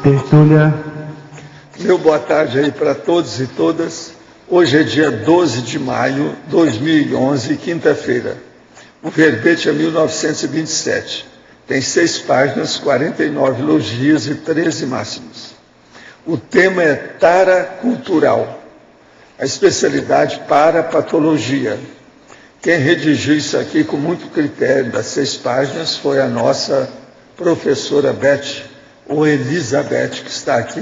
Tertúlia. Meu boa tarde aí para todos e todas. Hoje é dia 12 de maio de 2011, quinta-feira. O verbete é 1927. Tem 6 páginas, 49 elogios e 13 máximos. O tema é tara cultural. A especialidade para patologia. Quem redigiu isso aqui com muito critério das 6 páginas foi a nossa professora Beth, ou Elizabeth, que está aqui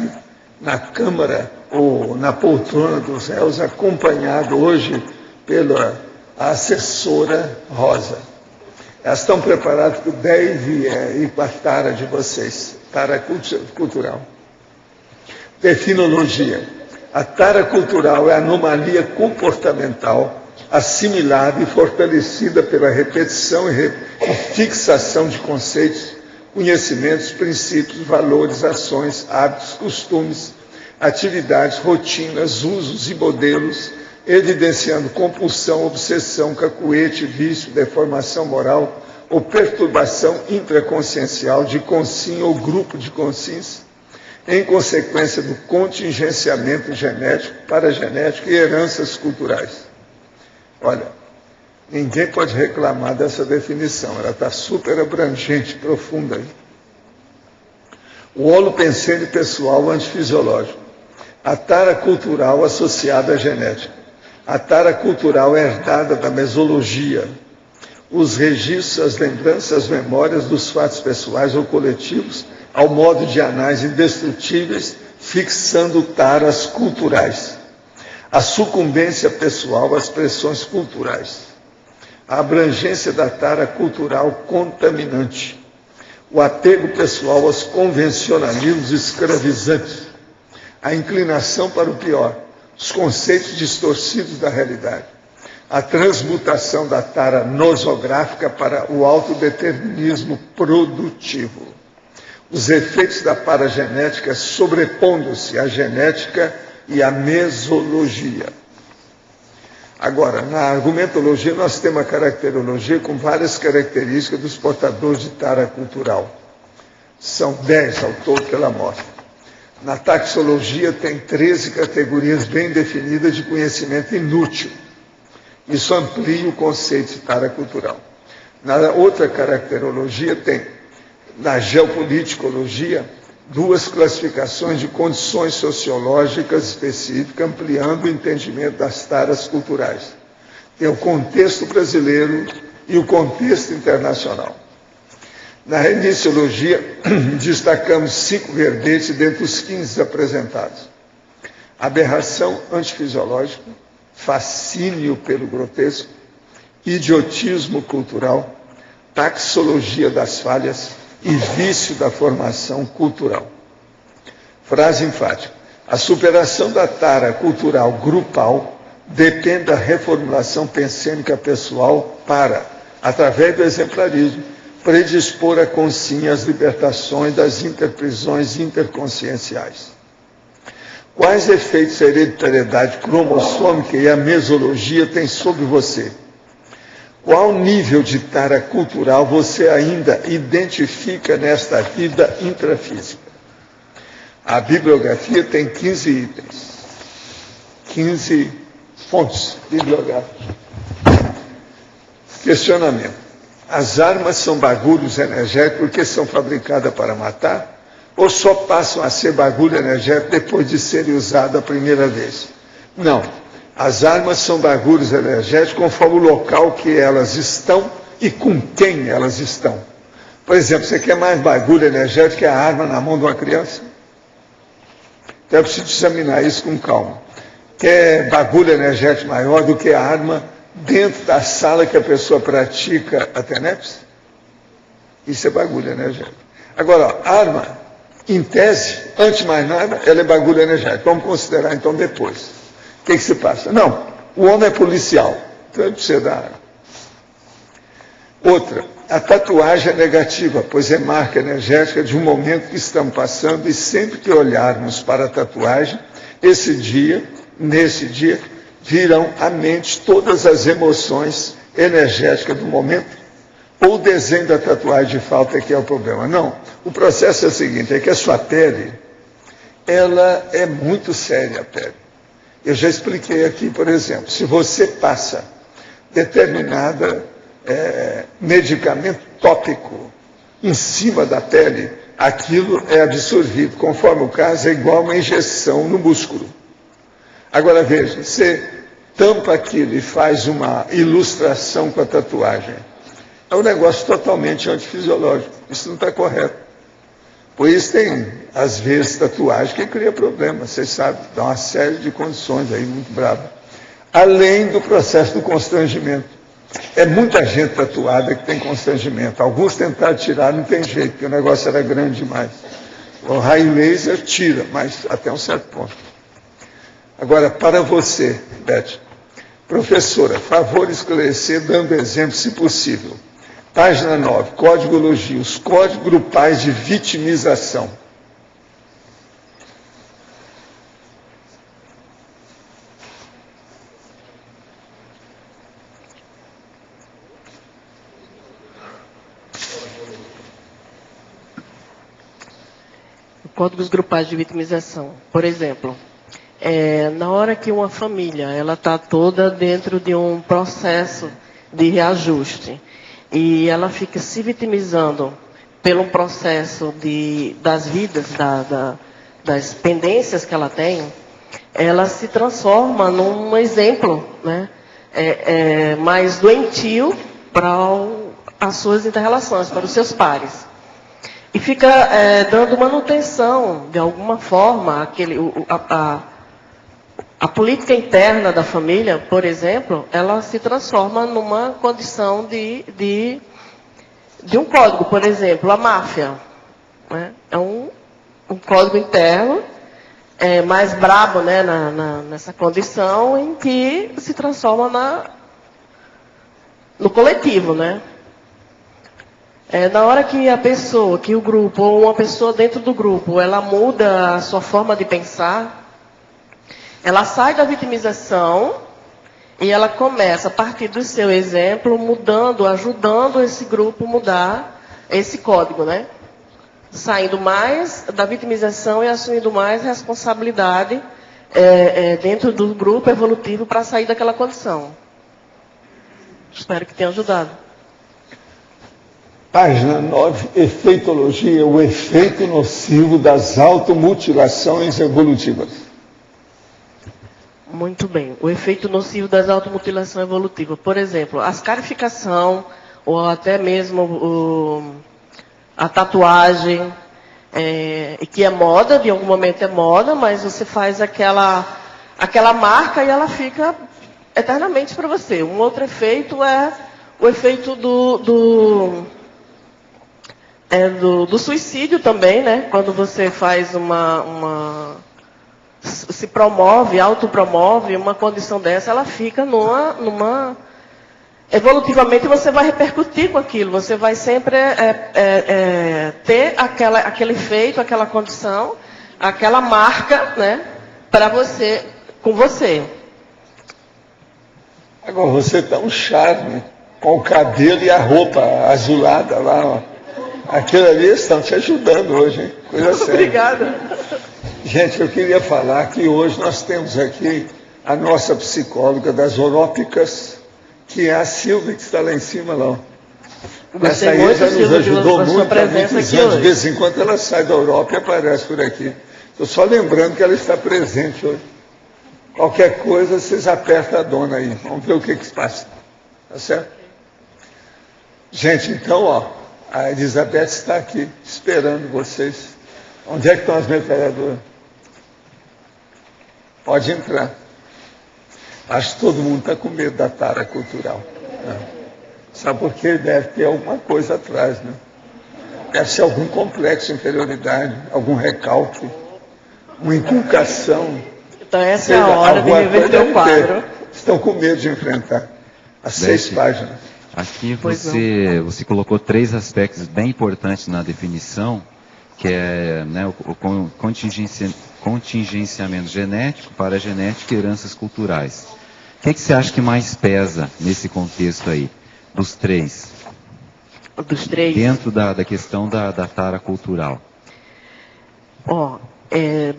na Câmara, ou na poltrona dos réus, acompanhado hoje pela assessora Rosa. Elas estão preparadas para o 10 e com a tara de vocês, tara cultural. Definologia. A tara cultural é a anomalia comportamental assimilada e fortalecida pela repetição e fixação de conceitos, conhecimentos, princípios, valores, ações, hábitos, costumes, atividades, rotinas, usos e modelos, evidenciando compulsão, obsessão, cacuete, vício, deformação moral ou perturbação intraconsciencial de consciência ou grupo de consciência, em consequência do contingenciamento genético, paragenético e heranças culturais. Olha, ninguém pode reclamar dessa definição, ela está super abrangente, profunda aí. O holopensene pessoal antifisiológico. A tara cultural associada à genética. A tara cultural é herdada da mesologia. Os registros, as lembranças, as memórias dos fatos pessoais ou coletivos, ao modo de anais indestrutíveis, fixando taras culturais. A sucumbência pessoal às pressões culturais. A abrangência da tara cultural contaminante, o apego pessoal aos convencionalismos escravizantes, a inclinação para o pior, os conceitos distorcidos da realidade, a transmutação da tara nosográfica para o autodeterminismo produtivo, os efeitos da paragenética sobrepondo-se à genética e à mesologia. Agora, na argumentologia, nós temos a caracterologia com várias características dos portadores de tara cultural. São 10 ao todo que ela mostra. Na taxologia, tem 13 categorias bem definidas de conhecimento inútil. Isso amplia o conceito de tara cultural. Na outra caracterologia, tem, na geopoliticologia, 2 classificações de condições sociológicas específicas, ampliando o entendimento das taras culturais. Tem o contexto brasileiro e o contexto internacional. Na reniciologia, destacamos 5 verbetes dentre os 15 apresentados. Aberração antifisiológica, fascínio pelo grotesco, idiotismo cultural, taxologia das falhas, e vício da formação cultural. Frase enfática. A superação da tara cultural grupal depende da reformulação pensênica pessoal para, através do exemplarismo, predispor a consciência às libertações das interprisões interconscienciais. Quais efeitos a hereditariedade cromossômica e a mesologia têm sobre você? Qual nível de tara cultural você ainda identifica nesta vida intrafísica? A bibliografia tem 15 itens, 15 fontes bibliográficas. Questionamento. As armas são bagulhos energéticos porque são fabricadas para matar? Ou só passam a ser bagulho energético depois de serem usadas a primeira vez? Não. As armas são bagulhos energéticos conforme o local que elas estão e com quem elas estão. Por exemplo, você quer mais bagulho energético que a arma na mão de uma criança? Então é preciso examinar isso com calma. Quer bagulho energético maior do que a arma dentro da sala que a pessoa pratica a TENEPS? Isso é bagulho energético. Agora, a arma, em tese, antes de mais nada, ela é bagulho energético. Vamos considerar então depois. O que se passa? Não, o homem é policial, então ele precisa da arma. Outra, a tatuagem é negativa, pois é marca energética de um momento que estamos passando e sempre que olharmos para a tatuagem, nesse dia, virão à mente todas as emoções energéticas do momento. Ou o desenho da tatuagem de falta é que é o problema. Não, o processo é o seguinte, é que a sua pele ela é muito séria, a pele. Eu já expliquei aqui, por exemplo, se você passa determinado medicamento tópico em cima da pele, aquilo é absorvido, conforme o caso, é igual uma injeção no músculo. Agora veja, você tampa aquilo e faz uma ilustração com a tatuagem. É um negócio totalmente antifisiológico. Isso não está correto. Por isso tem, às vezes, tatuagem que cria problema, vocês sabem, dá uma série de condições aí muito bravas. Além do processo do constrangimento. É muita gente tatuada que tem constrangimento. Alguns tentaram tirar, não tem jeito, porque o negócio era grande demais. O raio laser tira, mas até um certo ponto. Agora, para você, Beth, professora, favor esclarecer, dando exemplo, se possível. Página 9, Códigologia, os códigos grupais de vitimização. Códigos grupais de vitimização. Por exemplo, na hora que uma família ela está toda dentro de um processo de reajuste e ela fica se vitimizando pelo processo das vidas, das pendências que ela tem, ela se transforma num exemplo, né, mais doentio para as suas inter-relações, para os seus pares. E fica dando manutenção, de alguma forma, a política interna da família, por exemplo, ela se transforma numa condição de um código. Por exemplo, a máfia, né? É um código interno, mais brabo, né, nessa condição, em que se transforma no coletivo, né? Na hora que a pessoa, que o grupo, ou uma pessoa dentro do grupo, ela muda a sua forma de pensar, ela sai da vitimização e ela começa, a partir do seu exemplo, mudando, ajudando esse grupo a mudar esse código, né? Saindo mais da vitimização e assumindo mais responsabilidade dentro do grupo evolutivo para sair daquela condição. Espero que tenha ajudado. Página 9, efeitologia, o efeito nocivo das automutilações evolutivas. Muito bem. O efeito nocivo das automutilações evolutivas. Por exemplo, a ascarificação, ou até mesmo a tatuagem, que é moda, de algum momento é moda, mas você faz aquela marca e ela fica eternamente para você. Um outro efeito é o efeito do suicídio também, né? Quando você faz se promove, autopromove uma condição dessa, ela fica evolutivamente você vai repercutir com aquilo, você vai sempre ter aquele efeito, aquela condição, aquela marca, né? Para você, com você. Agora você está um charme, com o cabelo e a roupa azulada lá, ó. Aquilo ali estão te ajudando hoje, hein? Coisa séria. Obrigada. Gente, eu queria falar que hoje nós temos aqui a nossa psicóloga das orópicas, que é a Silvia, que está lá em cima, lá. Essa aí já nos ajudou muito há muitos anos. De vez em quando ela sai da Europa e aparece por aqui. Estou só lembrando que ela está presente hoje. Qualquer coisa, vocês apertam a dona aí. Vamos ver o que se passa. Tá certo? Gente, então, ó. A Elizabeth está aqui, esperando vocês. Onde é que estão as metralhadoras? Pode entrar. Acho que todo mundo está com medo da tara cultural. Né? Sabe por quê? Deve ter alguma coisa atrás, né? Deve ser algum complexo de inferioridade, algum recalque, uma inculcação. Então essa é a hora de reverter o quadro. Estão com medo de enfrentar. As 6 páginas. Aqui você colocou 3 aspectos bem importantes na definição, que é, né, o contingenciamento genético, paragenético e heranças culturais. O que você acha que mais pesa nesse contexto aí, dos 3? Dos 3? Dentro da questão da tara cultural.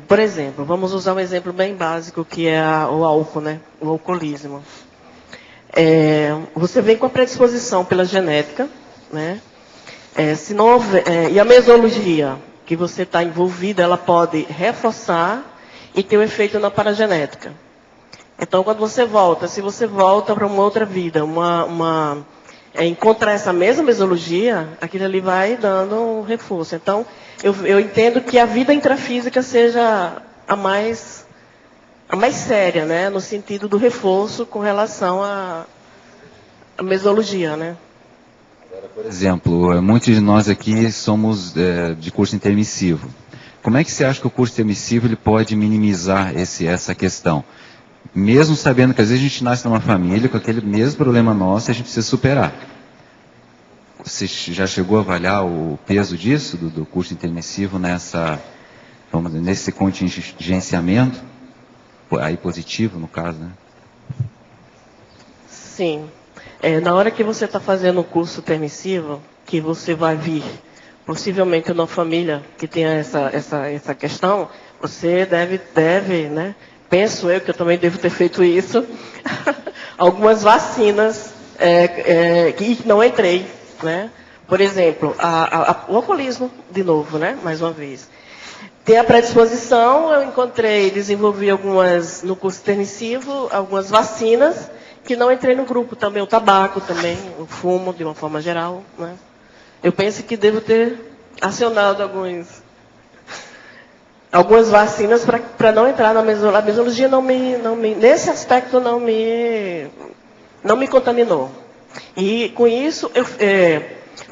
Por exemplo, vamos usar um exemplo bem básico, que é o álcool, né? O alcoolismo. Você vem com a predisposição pela genética, né? Se não houver, e a mesologia que você está envolvida, ela pode reforçar e ter um efeito na paragenética. Então, quando você volta, se você volta para uma outra vida, encontrar essa mesma mesologia, aquilo ali vai dando um reforço. Então, eu entendo que a vida intrafísica seja a mais séria, né? No sentido do reforço com relação à mesologia, né? Por exemplo, muitos de nós aqui somos de curso intermissivo. Como é que você acha que o curso intermissivo ele pode minimizar essa questão? Mesmo sabendo que às vezes a gente nasce numa família com aquele mesmo problema nosso e a gente precisa superar. Você já chegou a avaliar o peso disso, do curso intermissivo, nesse contingenciamento? Aí positivo, no caso, né? Sim. Na hora que você está fazendo o curso intermissivo, que você vai vir, possivelmente numa família que tenha essa questão, você deve, né? Penso eu que eu também devo ter feito isso, algumas vacinas que não entrei, né? Por exemplo, o alcoolismo, de novo, né? Mais uma vez. Tem a predisposição, eu desenvolvi no curso intermissivo, algumas vacinas, que não entrei no grupo. Também o tabaco, também o fumo, de uma forma geral, né? Eu penso que devo ter acionado algumas vacinas para não entrar na mesologia. A mesologia nesse aspecto não me contaminou. E com isso,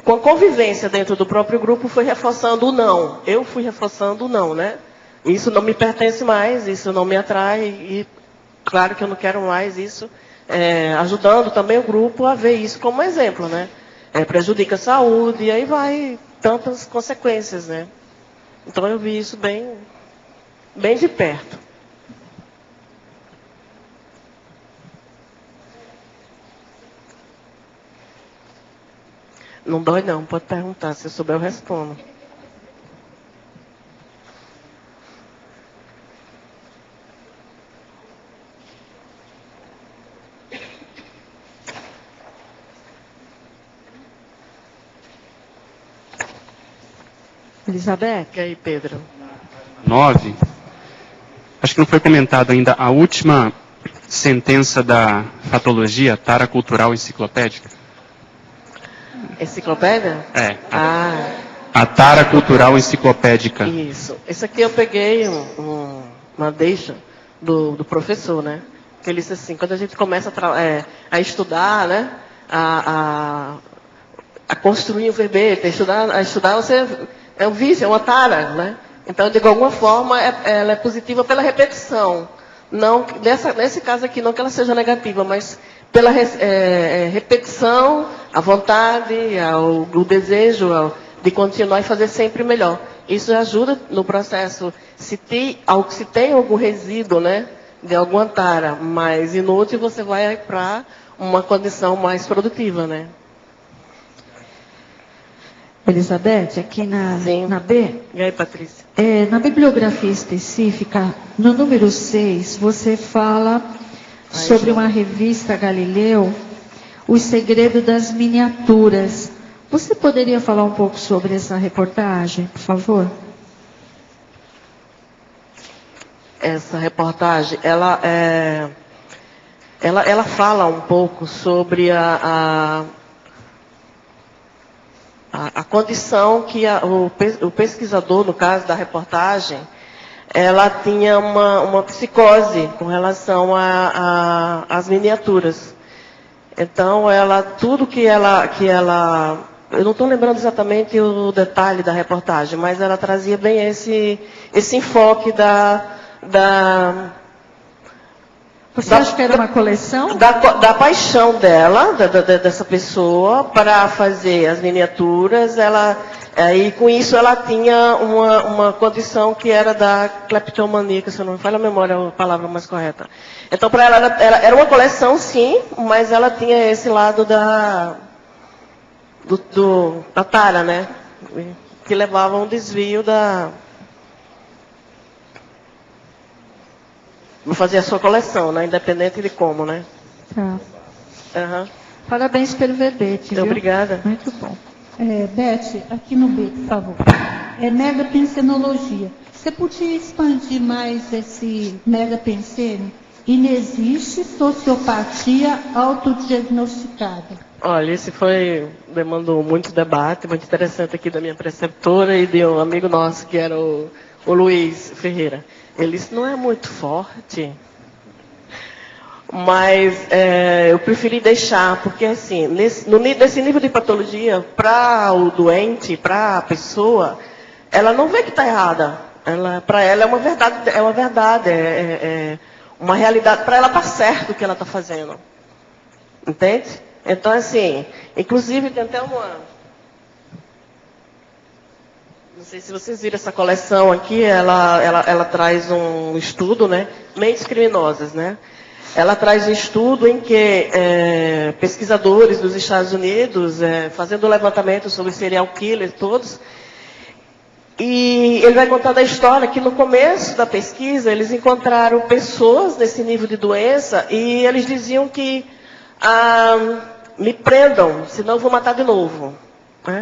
com a convivência dentro do próprio grupo, fui reforçando o não. Eu fui reforçando o não, né? Isso não me pertence mais, isso não me atrai, e claro que eu não quero mais isso, ajudando também o grupo a ver isso como exemplo, né? Prejudica a saúde, e aí vai tantas consequências, né? Então eu vi isso bem de perto. Não dói não, pode perguntar, se eu souber eu respondo. Elizabeth? E aí, Pedro? 9, acho que não foi comentado ainda a última sentença da patologia tara cultural enciclopédica. Enciclopédia? A tara cultural enciclopédica. Isso. Esse aqui eu peguei uma deixa do professor, né? Que ele disse assim, quando a gente começa a estudar, né? A construir o verbete, a estudar você é um vício, é uma tara, né? Então, de alguma forma, ela é positiva pela repetição. Não, nesse caso aqui, não que ela seja negativa, mas pela repetição, a vontade, o desejo de continuar e fazer sempre melhor. Isso ajuda no processo. Se tem algum resíduo, né, de alguma tara mais inútil, você vai para uma condição mais produtiva, né? Elizabeth, aqui na B. E aí, Patrícia? Na bibliografia específica, no número 6, você fala sobre uma revista Galileu, O Segredo das Miniaturas. Você poderia falar um pouco sobre essa reportagem, por favor? Essa reportagem, ela fala um pouco sobre a condição que o pesquisador, no caso da reportagem, ela tinha uma psicose com relação às miniaturas. Então, tudo que ela, eu não estou lembrando exatamente o detalhe da reportagem, mas ela trazia bem esse enfoque Você acha que era uma coleção? Da paixão dela, dessa pessoa, para fazer as miniaturas. E com isso ela tinha uma condição que era da cleptomania, se eu não me falha a memória, a palavra mais correta. Então, para ela era uma coleção, sim, mas ela tinha esse lado da tara, né? Que levava a um desvio Vou fazer a sua coleção, né? Independente de como, né? Tá. Aham. Parabéns pelo verbete, viu? Obrigada. Muito bom. Beth, aqui no B, por favor. Megapensenologia. Você podia expandir mais esse megapensene? Inexiste sociopatia autodiagnosticada. Olha, esse demandou muito debate, muito interessante aqui da minha preceptora e de um amigo nosso, que era o Luiz Ferreira. Ele disse, não é muito forte, mas eu preferi deixar, porque assim, nesse nível de patologia, para o doente, para a pessoa, ela não vê que está errada. Para ela é uma verdade, é uma realidade. Para ela está certo o que ela está fazendo. Entende? Então, assim, inclusive tem até uma... Não sei se vocês viram essa coleção aqui, ela traz um estudo, né? Mentes criminosas, né? Ela traz um estudo em que pesquisadores dos Estados Unidos, fazendo um levantamento sobre serial killers todos, e ele vai contar da história que no começo da pesquisa eles encontraram pessoas nesse nível de doença e eles diziam que me prendam, senão eu vou matar de novo.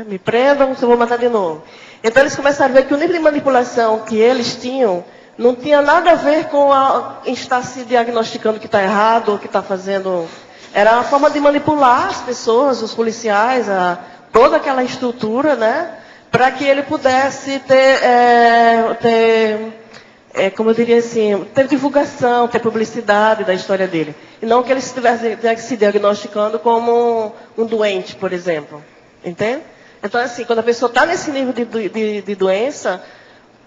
Me prendam, senão eu vou matar de novo. Então eles começaram a ver que o nível de manipulação que eles tinham não tinha nada a ver com estar se diagnosticando que está errado ou que está fazendo... Era a forma de manipular as pessoas, os policiais, toda aquela estrutura, né? Para que ele pudesse como eu diria assim, ter divulgação, ter publicidade da história dele. E não que ele estivesse se diagnosticando como um doente, por exemplo. Entende? Então, assim, quando a pessoa está nesse nível de doença,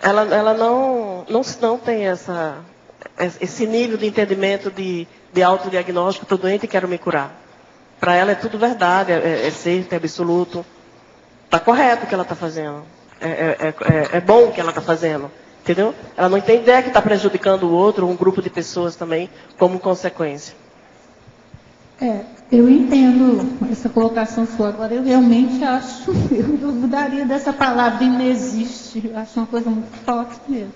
ela não tem esse nível de entendimento de autodiagnóstico, estou doente e quero me curar. Para ela é tudo verdade, é certo, é absoluto. Está correto o que ela está fazendo. É bom o que ela está fazendo. Entendeu? Ela não tem ideia que está prejudicando o outro, um grupo de pessoas também, como consequência. Eu entendo essa colocação sua. Agora, eu realmente acho, eu duvidaria dessa palavra inexiste. Eu acho uma coisa muito forte mesmo.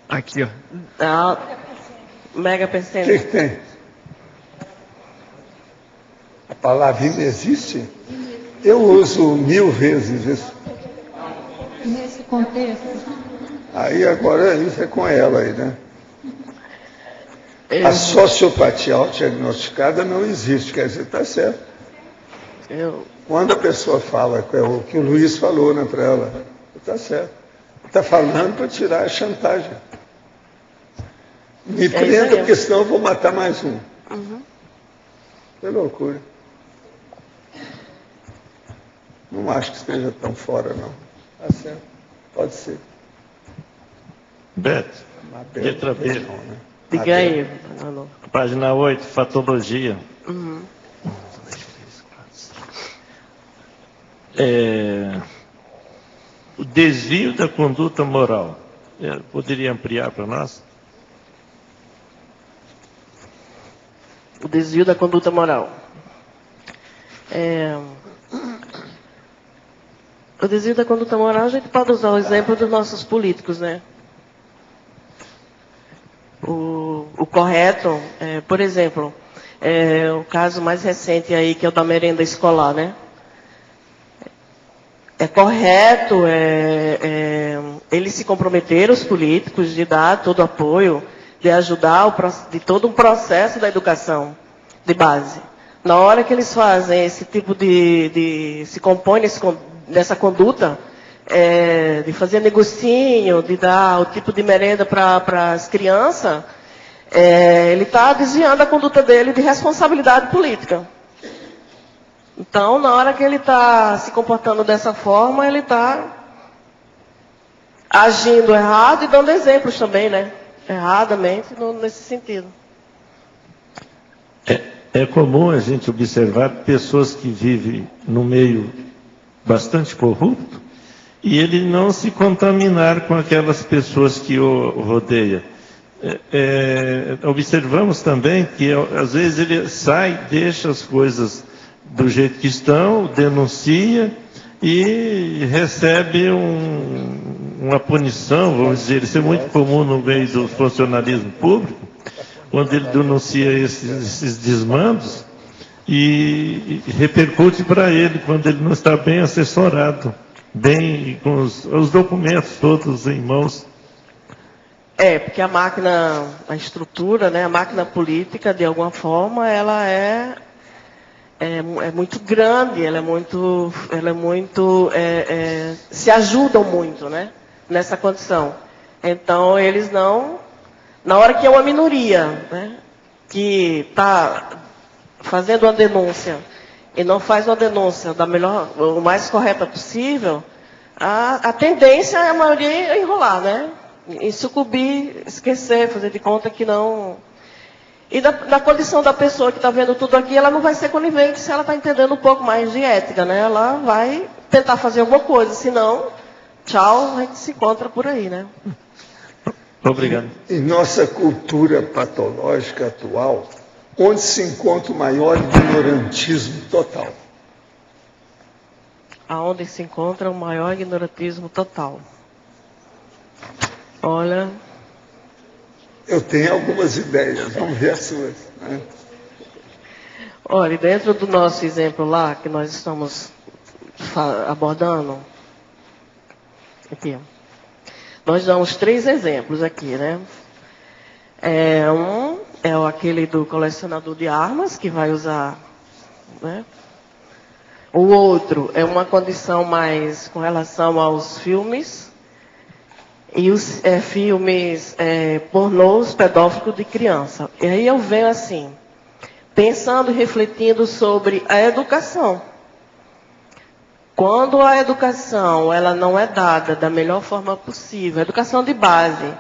Aqui, ó. Mega O pensante. que tem? A palavra inexiste? Eu uso 1000 vezes isso. Nesse contexto. Aí agora isso é com ela aí, né? A sociopatia autodiagnosticada não existe, quer dizer, está certo. Quando a pessoa fala, é o que o Luiz falou, né, para ela, está certo. Está falando para tirar a chantagem. Me prenda, porque senão eu vou matar mais um. Que loucura. Não acho que esteja tão fora, não. Está certo. Pode ser. Beto, letra B. Né? Diga aí. Página 8, fatologia. O desvio da conduta moral. Poderia ampliar para nós? O desvio da conduta moral. O desvio da conduta moral, a gente pode usar o exemplo dos nossos políticos, né? O correto, por exemplo, o caso mais recente aí, que é o da merenda escolar, né? É correto, eles se comprometeram, os políticos, de dar todo o apoio, de ajudar de todo um processo da educação de base. Na hora que eles fazem esse tipo se compõem nessa conduta, de fazer negocinho, de dar o tipo de merenda para as crianças, ele está desviando a conduta dele de responsabilidade política. Então, na hora que ele está se comportando dessa forma, ele está agindo errado e dando exemplos também, né? Erradamente, nesse sentido. É comum a gente observar pessoas que vivem no meio bastante corrupto e ele não se contaminar com aquelas pessoas que o rodeiam. Observamos também que às vezes ele sai, deixa as coisas do jeito que estão, denuncia e recebe uma punição, vamos dizer, isso é muito comum no meio do funcionalismo público, quando ele denuncia esses desmandos e repercute para ele quando ele não está bem assessorado, bem com os documentos todos em mãos. Porque a máquina, a estrutura, né, a máquina política, de alguma forma, ela é muito grande, se ajudam muito, né, nessa condição. Então, eles não, na hora que é uma minoria, né, que está fazendo uma denúncia e não faz uma denúncia o mais correta possível, a tendência é a maioria enrolar, né, e sucumbir, esquecer, fazer de conta que não. E na condição da pessoa que está vendo tudo aqui, ela não vai ser conivente se ela está entendendo um pouco mais de ética, né? Ela vai tentar fazer alguma coisa, senão, tchau, a gente se encontra por aí, né? Obrigado. Em nossa cultura patológica atual, onde se encontra o maior ignorantismo total? Aonde se encontra o maior ignorantismo total? Olha... Eu tenho algumas ideias, vamos ver as suas. Né? Olha, dentro do nosso exemplo lá, que nós estamos abordando, aqui, nós damos 3 exemplos aqui, né? Um é aquele do colecionador de armas, que vai usar, né? O outro é uma condição mais com relação aos filmes, e os filmes pornôs pedófilos de criança. E aí eu venho assim, pensando e refletindo sobre a educação. Quando a educação ela não é dada da melhor forma possível, a educação de base,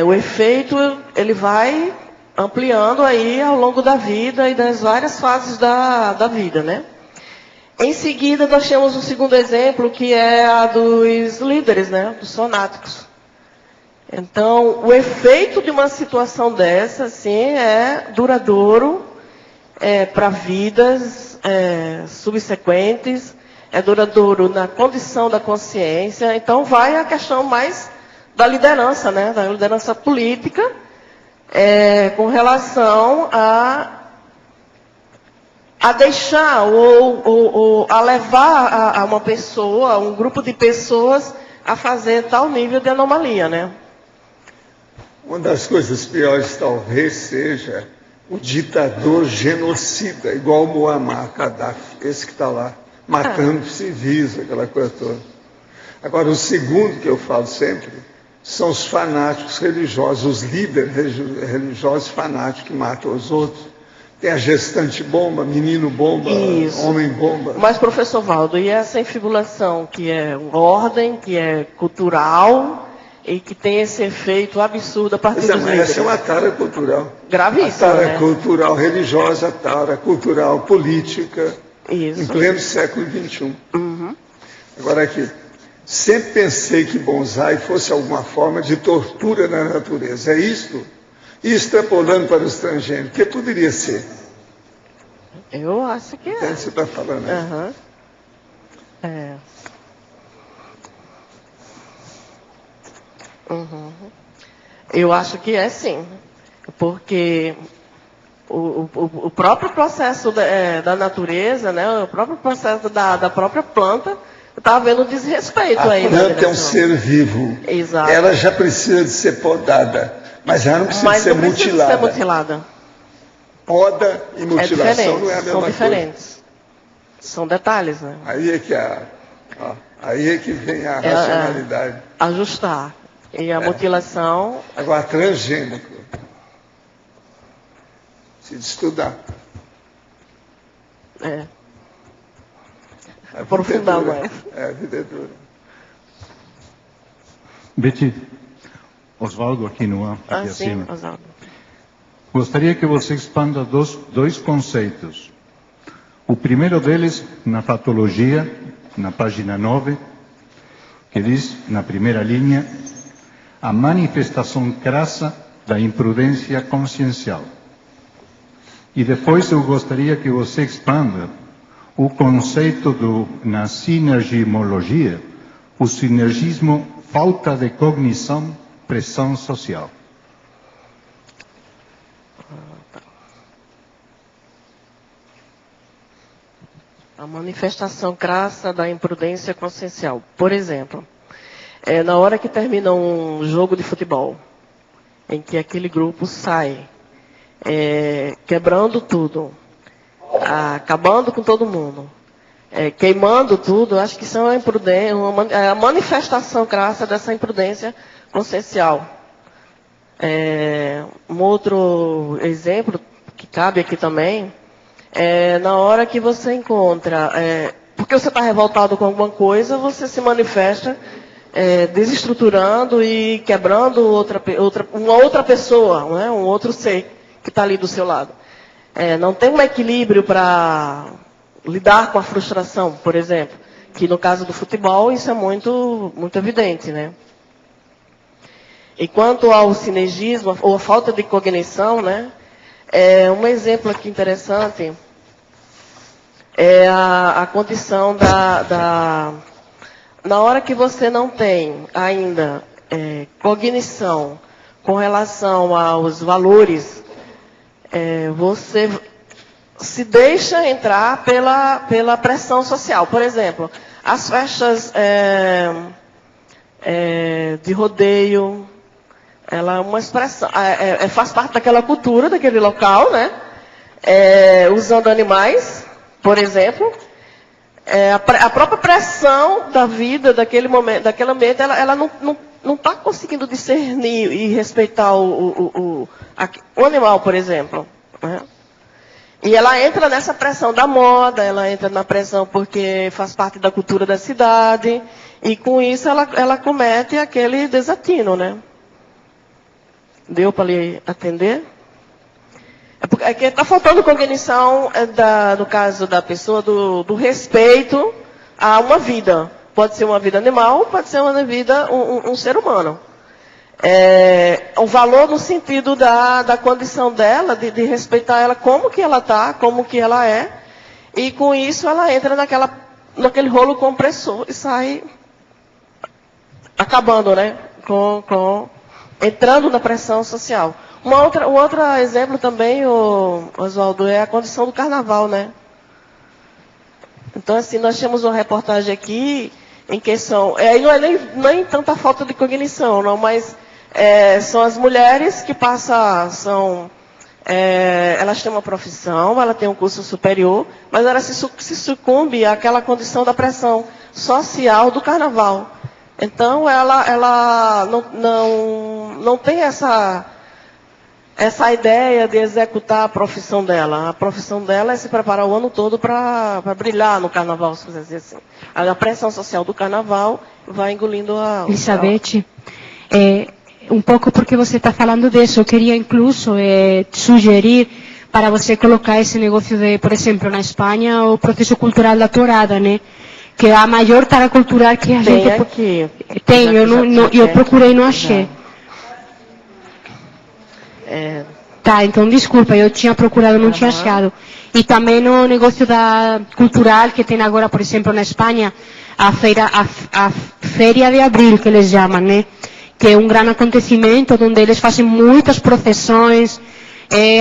o efeito ele vai ampliando aí ao longo da vida e das várias fases da vida, né? Em seguida, nós temos um segundo exemplo, que é a dos líderes, né? Dos fanáticos. Então, o efeito de uma situação dessa, assim, é duradouro para vidas subsequentes, é duradouro na condição da consciência. Então, vai a questão mais da liderança, né? Da liderança política, com relação a deixar ou a levar a uma pessoa, a um grupo de pessoas a fazer tal nível de anomalia, né? Uma das coisas piores talvez seja o ditador genocida, igual o Muammar Gaddafi, esse que está lá, matando civis, aquela coisa toda. Agora, o segundo que eu falo sempre são os fanáticos religiosos, os líderes religiosos fanáticos que matam os outros. Tem a gestante bomba, menino bomba, isso. Homem bomba. Mas, professor Valdo, e essa infibulação que é ordem, que é cultural e que tem esse efeito absurdo a partir dos líderes? Essa é uma tara cultural. Gravíssima, a tara né? cultural religiosa, a tara cultural política, isso. Em pleno século XXI. Uhum. Agora aqui, sempre pensei que bonsai fosse alguma forma de tortura na natureza. É isto? E extrapolando para o estrangeiro, o que poderia ser? Eu acho que é. Então, você está falando, né? Eu acho que é sim. Porque o próprio processo da natureza, né? O próprio processo da própria planta, está havendo desrespeito aí. A planta é um ser vivo. Exato. Ela já precisa de ser podada. Mas ela não precisa ser mutilada. Ser mutilada. Poda e mutilação não é a mesma coisa. São diferentes. São detalhes, né? Aí é que vem a racionalidade. Ajustar. E a mutilação... Agora, transgênico. Se estudar. Aprofundar mais. A vida é dura. Betty, Osvaldo aqui aqui sim, acima. Osvaldo. Gostaria que você expanda dois conceitos. O primeiro deles, na patologia, na página 9, que diz, na primeira linha, a manifestação crassa da imprudência consciencial. E depois eu gostaria que você expanda o conceito na sinergimologia, o sinergismo, falta de cognição, pressão social. A manifestação crassa da imprudência consciencial. Por exemplo, na hora que termina um jogo de futebol, em que aquele grupo sai, quebrando tudo, acabando com todo mundo, queimando tudo, acho que isso é uma imprudência, a manifestação crassa dessa imprudência consciencial. Um outro exemplo que cabe aqui também, na hora que você encontra, porque você está revoltado com alguma coisa, você se manifesta desestruturando e quebrando uma outra pessoa, não é? Um outro ser que está ali do seu lado. Não tem um equilíbrio para lidar com a frustração, por exemplo, que no caso do futebol isso é muito, muito evidente, né? E quanto ao sinergismo, ou a falta de cognição, né? Um exemplo aqui interessante é a condição na hora que você não tem ainda cognição com relação aos valores, você se deixa entrar pela pressão social. Por exemplo, as festas de rodeio, ela é uma expressão, faz parte daquela cultura, daquele local, né? Usando animais, por exemplo. A própria pressão da vida, daquele momento, daquele ambiente, ela não está conseguindo discernir e respeitar o animal, por exemplo. Né? E ela entra nessa pressão da moda, ela entra na pressão porque faz parte da cultura da cidade, e com isso ela comete aquele desatino, né? Deu para lhe atender? É que está faltando cognição, no caso da pessoa, do respeito a uma vida. Pode ser uma vida animal, pode ser uma vida, um ser humano. O valor no sentido da condição dela, de respeitar ela como que ela está, como que ela é. E com isso ela entra naquele rolo compressor e sai acabando, né? Entrando na pressão social. Um outro exemplo também, Oswaldo, é a condição do carnaval, né? Então, assim, nós temos uma reportagem aqui em que não é nem tanta falta de cognição, não, mas são as mulheres que elas têm uma profissão, elas têm um curso superior, mas elas se sucumbem àquela condição da pressão social do carnaval. Então, ela não tem essa ideia de executar a profissão dela. A profissão dela é se preparar o ano todo para brilhar no carnaval, se quiser dizer assim. A pressão social do carnaval vai engolindo a... Elizabeth, um pouco porque você está falando disso, eu queria incluso sugerir para você colocar esse negócio de, por exemplo, na Espanha, o processo cultural da tourada, né? Que é a maior tara cultural que a gente... Aqui. Tem, eu procurei e não achei. Tá, então desculpa, eu tinha procurado, não tinha achado. E também no negócio cultural que tem agora, por exemplo, na Espanha, a Feria de Abril, que eles chamam, né? Que é um grande acontecimento, onde eles fazem muitas procissões,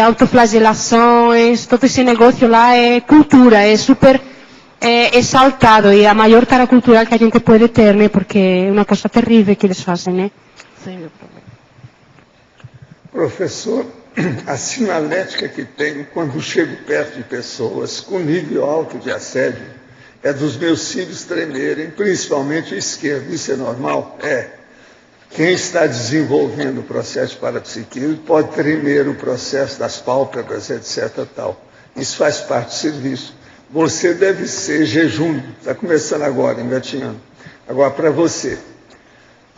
autoflagelações, todo esse negócio lá é cultura, é super exaltado, e a maior tara cultural que a gente pode ter, né? Porque é uma coisa terrível que eles fazem, né? Sim, meu problema. Professor, a sinalética que tenho quando chego perto de pessoas com nível alto de assédio é dos meus cílios tremerem, principalmente o esquerdo. Isso é normal? Quem está desenvolvendo o processo de parapsiquismo pode tremer o processo das pálpebras, etc. Tal. Isso faz parte do serviço. Você deve ser jejum. Está começando agora, engatinhando. Agora, para você.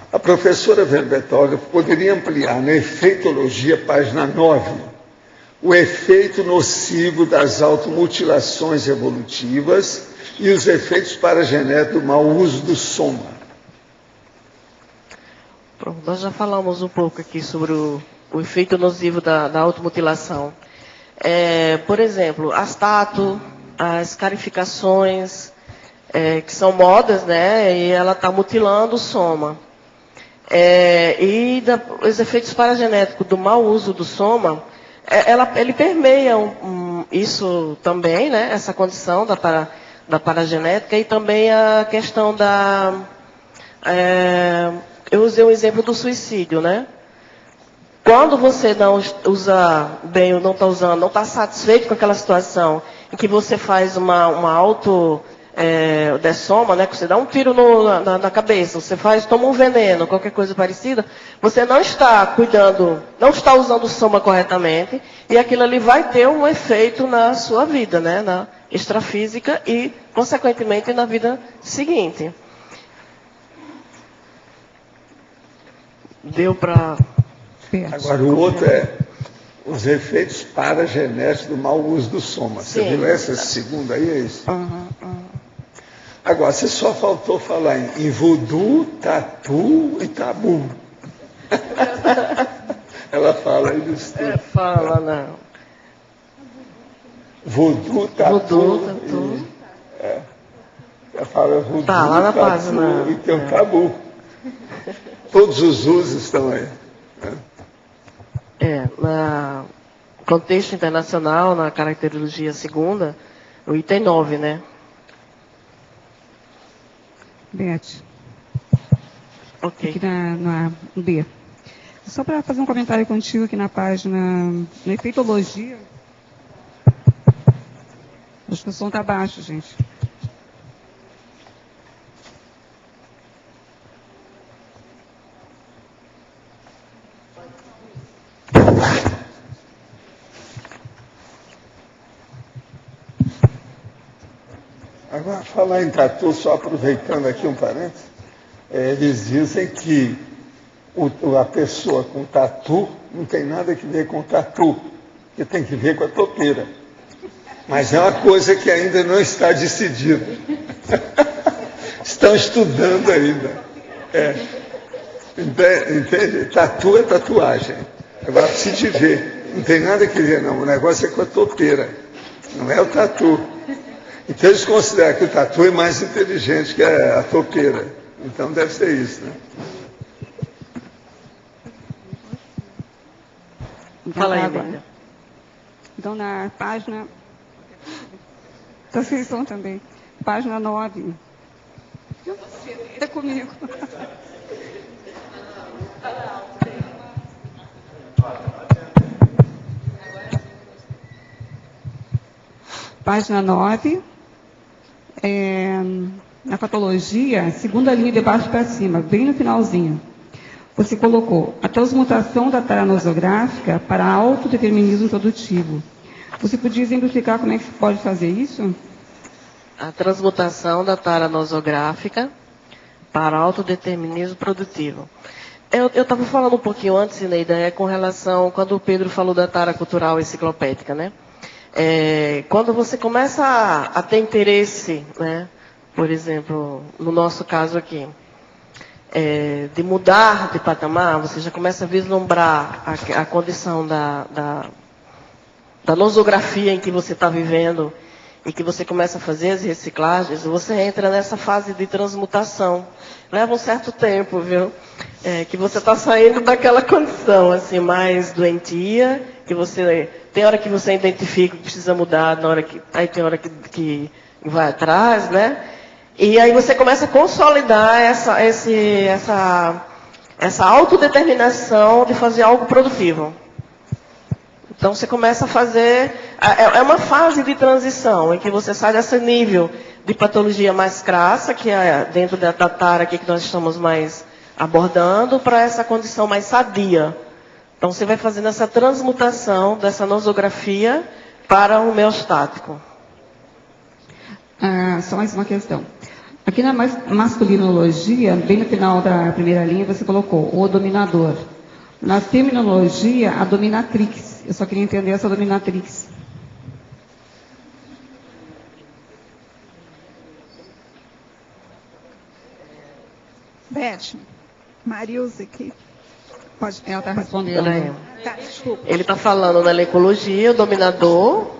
A professora Verbetógrafo poderia ampliar na efeitologia, página 9, o efeito nocivo das automutilações evolutivas e os efeitos paragenéticos do mau uso do soma. Pronto, nós já falamos um pouco aqui sobre o efeito nocivo da automutilação. Por exemplo, as tato, as carificações, que são modas, né? E ela está mutilando o soma. Os efeitos paragenéticos do mau uso do soma, ele permeia isso também, né? Essa condição da paragenética e também a questão eu usei o exemplo do suicídio, né? Quando você não usa bem ou não está usando, não está satisfeito com aquela situação em que você faz uma autodessoma, né? Que você dá um tiro na cabeça, toma um veneno, qualquer coisa parecida, você não está cuidando, não está usando o soma corretamente, e aquilo ali vai ter um efeito na sua vida, né? Na extrafísica e, consequentemente, na vida seguinte. Deu para... Agora, o outro é os efeitos paragenéticos do mau uso do soma. Você viu essa segunda aí? É isso? Agora, você só faltou falar em voodoo, tatu e tabu. Ela fala aí dos três. Fala, não. Voodoo, tatu. Ela fala voodoo, tá lá na tatu página. E tem o tabu. Todos os usos estão aí. No contexto internacional, na caracterologia segunda, o item 9, né? Beth. Ok. Aqui na B. Só para fazer um comentário contigo aqui na página, na efeitologia. Acho que o som está baixo, gente. Agora, falar em tatu, só aproveitando aqui um parênteses, eles dizem que a pessoa com tatu não tem nada a ver com tatu, que tem que ver com a topeira. Mas é uma coisa que ainda não está decidida. Estão estudando ainda. Entende? Tatu é tatuagem. Agora precisa de ver. Não tem nada a ver, não. O negócio é com a topeira. Não é o tatu. Então eles consideram que o tatu é mais inteligente que a topeira. Então deve ser isso, né? Fala aí, Lídia. Então, na página... Vocês são também. Página 9. É comigo. Página 9. Na patologia, segunda linha de baixo para cima, bem no finalzinho. Você colocou a transmutação da tara nosográfica para autodeterminismo produtivo. Você podia exemplificar como é que se pode fazer isso? A transmutação da tara nosográfica para autodeterminismo produtivo. Eu estava falando um pouquinho antes, Neida, com relação, quando o Pedro falou da tara cultural enciclopédica, né? Quando você começa a ter interesse, né? Por exemplo, no nosso caso aqui, de mudar de patamar, você já começa a vislumbrar a condição da nosografia em que você está vivendo e que você começa a fazer as reciclagens, você entra nessa fase de transmutação. Leva um certo tempo, viu? Que você está saindo daquela condição assim, mais doentia, que você tem hora que você identifica que precisa mudar, aí tem hora que vai atrás, né? E aí você começa a consolidar essa autodeterminação de fazer algo produtivo. Então você começa a fazer... É uma fase de transição, em que você sai desse nível de patologia mais crassa, que é dentro da tara aqui que nós estamos mais abordando, para essa condição mais sadia. Então você vai fazendo essa transmutação dessa nosografia para o homeostático. Só mais uma questão. Aqui na masculinologia, bem no final da primeira linha, você colocou o dominador. Na feminologia, a dominatrix. Eu só queria entender essa dominatrix. Beth, Marilza aqui. Pode, ela está respondendo. Tá, desculpa. Ele está falando na ecologia, o dominador.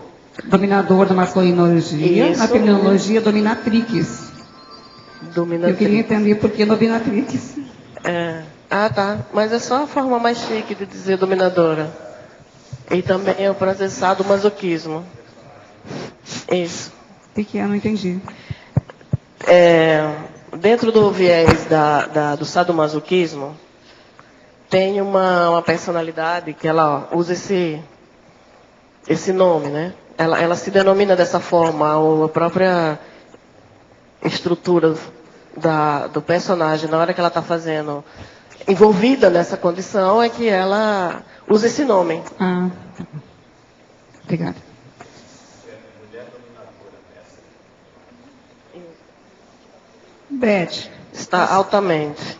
Dominador da masculinologia. Isso. Na feminologia, dominatrix. Eu queria entender por que dominatrix. Ah, tá. Mas é só a forma mais chique de dizer dominadora. E também é o prazer sadomasoquismo. Isso. O que é? Eu não entendi. Dentro do viés do sadomasoquismo, tem uma personalidade que ela usa esse nome, né? Ela se denomina dessa forma, a própria estrutura do personagem, na hora que ela está fazendo, envolvida nessa condição, é que ela usa esse nome. Ah, tá. Obrigada. Beth. Está altamente.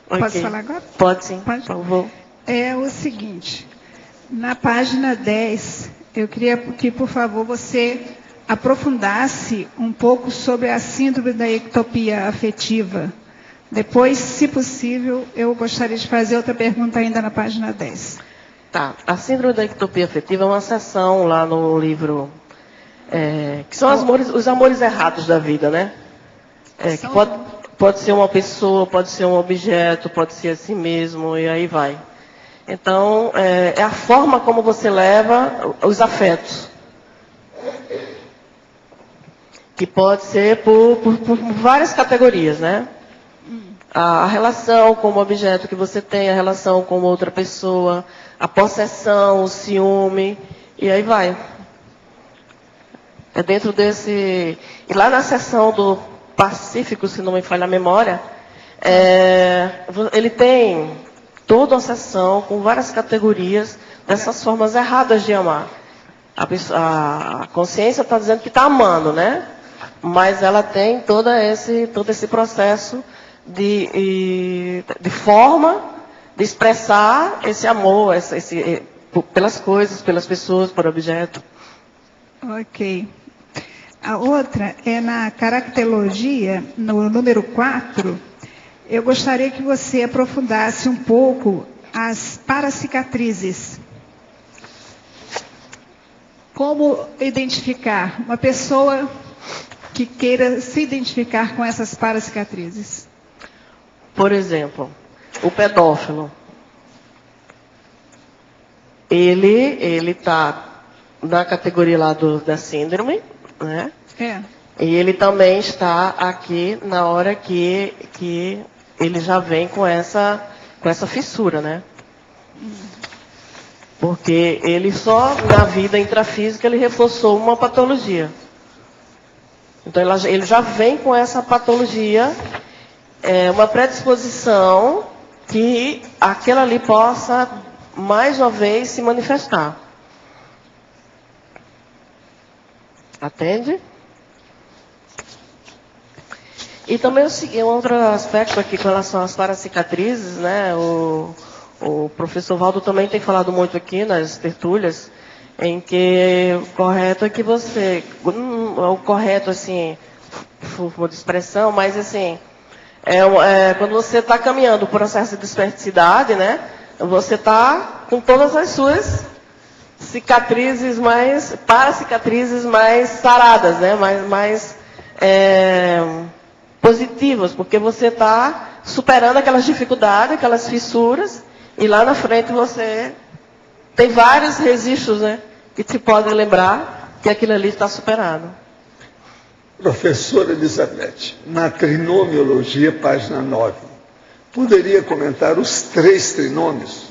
Posso Ok. falar agora? Pode sim, Pode? por favor. É o seguinte, na página 10, eu queria que, por favor, você aprofundasse um pouco sobre a síndrome da ectopia afetiva. Depois, se possível, eu gostaria de fazer outra pergunta ainda na página 10. Tá. A síndrome da ectopia afetiva é uma seção lá no livro, que são os amores errados da vida, né? Que pode ser uma pessoa, pode ser um objeto, pode ser a si mesmo, e aí vai. Então, é a forma como você leva os afetos. Que pode ser por várias categorias, né? A relação com o objeto que você tem, a relação com outra pessoa, a possessão, o ciúme, e aí vai. É dentro desse... E lá na seção do Pacífico, se não me falha a memória, ele tem toda uma seção com várias categorias dessas formas erradas de amar. A consciência está dizendo que está amando, né? Mas ela tem todo esse processo de forma de expressar esse amor, pelas coisas, pelas pessoas, por objeto. Ok. A outra é na caracterologia, no número 4. Eu gostaria que você aprofundasse um pouco as paracicatrizes. Como identificar uma pessoa que queira se identificar com essas paracicatrizes? Por exemplo, o pedófilo. Ele está na categoria lá da síndrome, né? E ele também está aqui na hora que ele já vem com essa fissura, né? Porque ele só na vida intrafísica ele reforçou uma patologia. Então ele já vem com essa patologia, uma predisposição que aquela ali possa mais uma vez se manifestar. Atende? E também um outro aspecto aqui com relação às paracicatrizes, né? O professor Valdo também tem falado muito aqui nas tertúlias, em que o correto é que você, o correto assim, forma de expressão, mas assim, quando você está caminhando o processo de desperticidade, né? Você está com todas as suas paracicatrizes mais saradas, né? Mais positivas, porque você está superando aquelas dificuldades, aquelas fissuras, e lá na frente você tem vários registros, né? Que te podem lembrar que aquilo ali está superado. Professora Elizabeth, na trinomiologia, página 9, poderia comentar os 3 trinômios?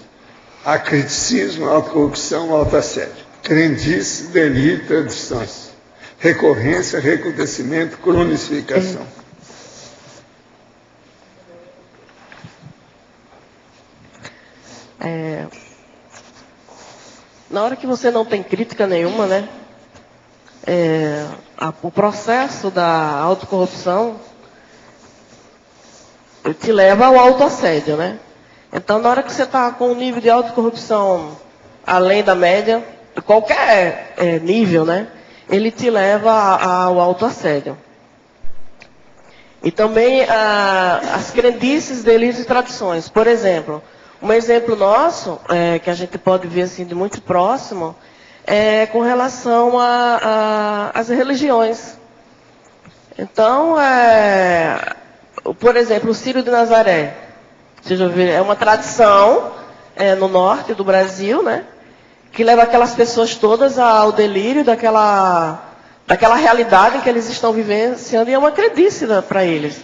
Acriticismo, autocorrupção, autoassédio. Crendice, delito e distância. Recorrência, recrudescimento, cronificação. Na hora que você não tem crítica nenhuma, né? O processo da autocorrupção te leva ao autoassédio, né? Então, na hora que você está com um nível de autocorrupção além da média, qualquer nível, né? Ele te leva ao autoassédio. E também as crendices, delírios e tradições. Por exemplo, um exemplo nosso, que a gente pode ver assim de muito próximo, é com relação às religiões. Então, por exemplo, o Círio de Nazaré. Vocês já ouviram? É uma tradição no norte do Brasil, né? Que leva aquelas pessoas todas ao delírio daquela realidade em que eles estão vivenciando, e é uma crendice para eles.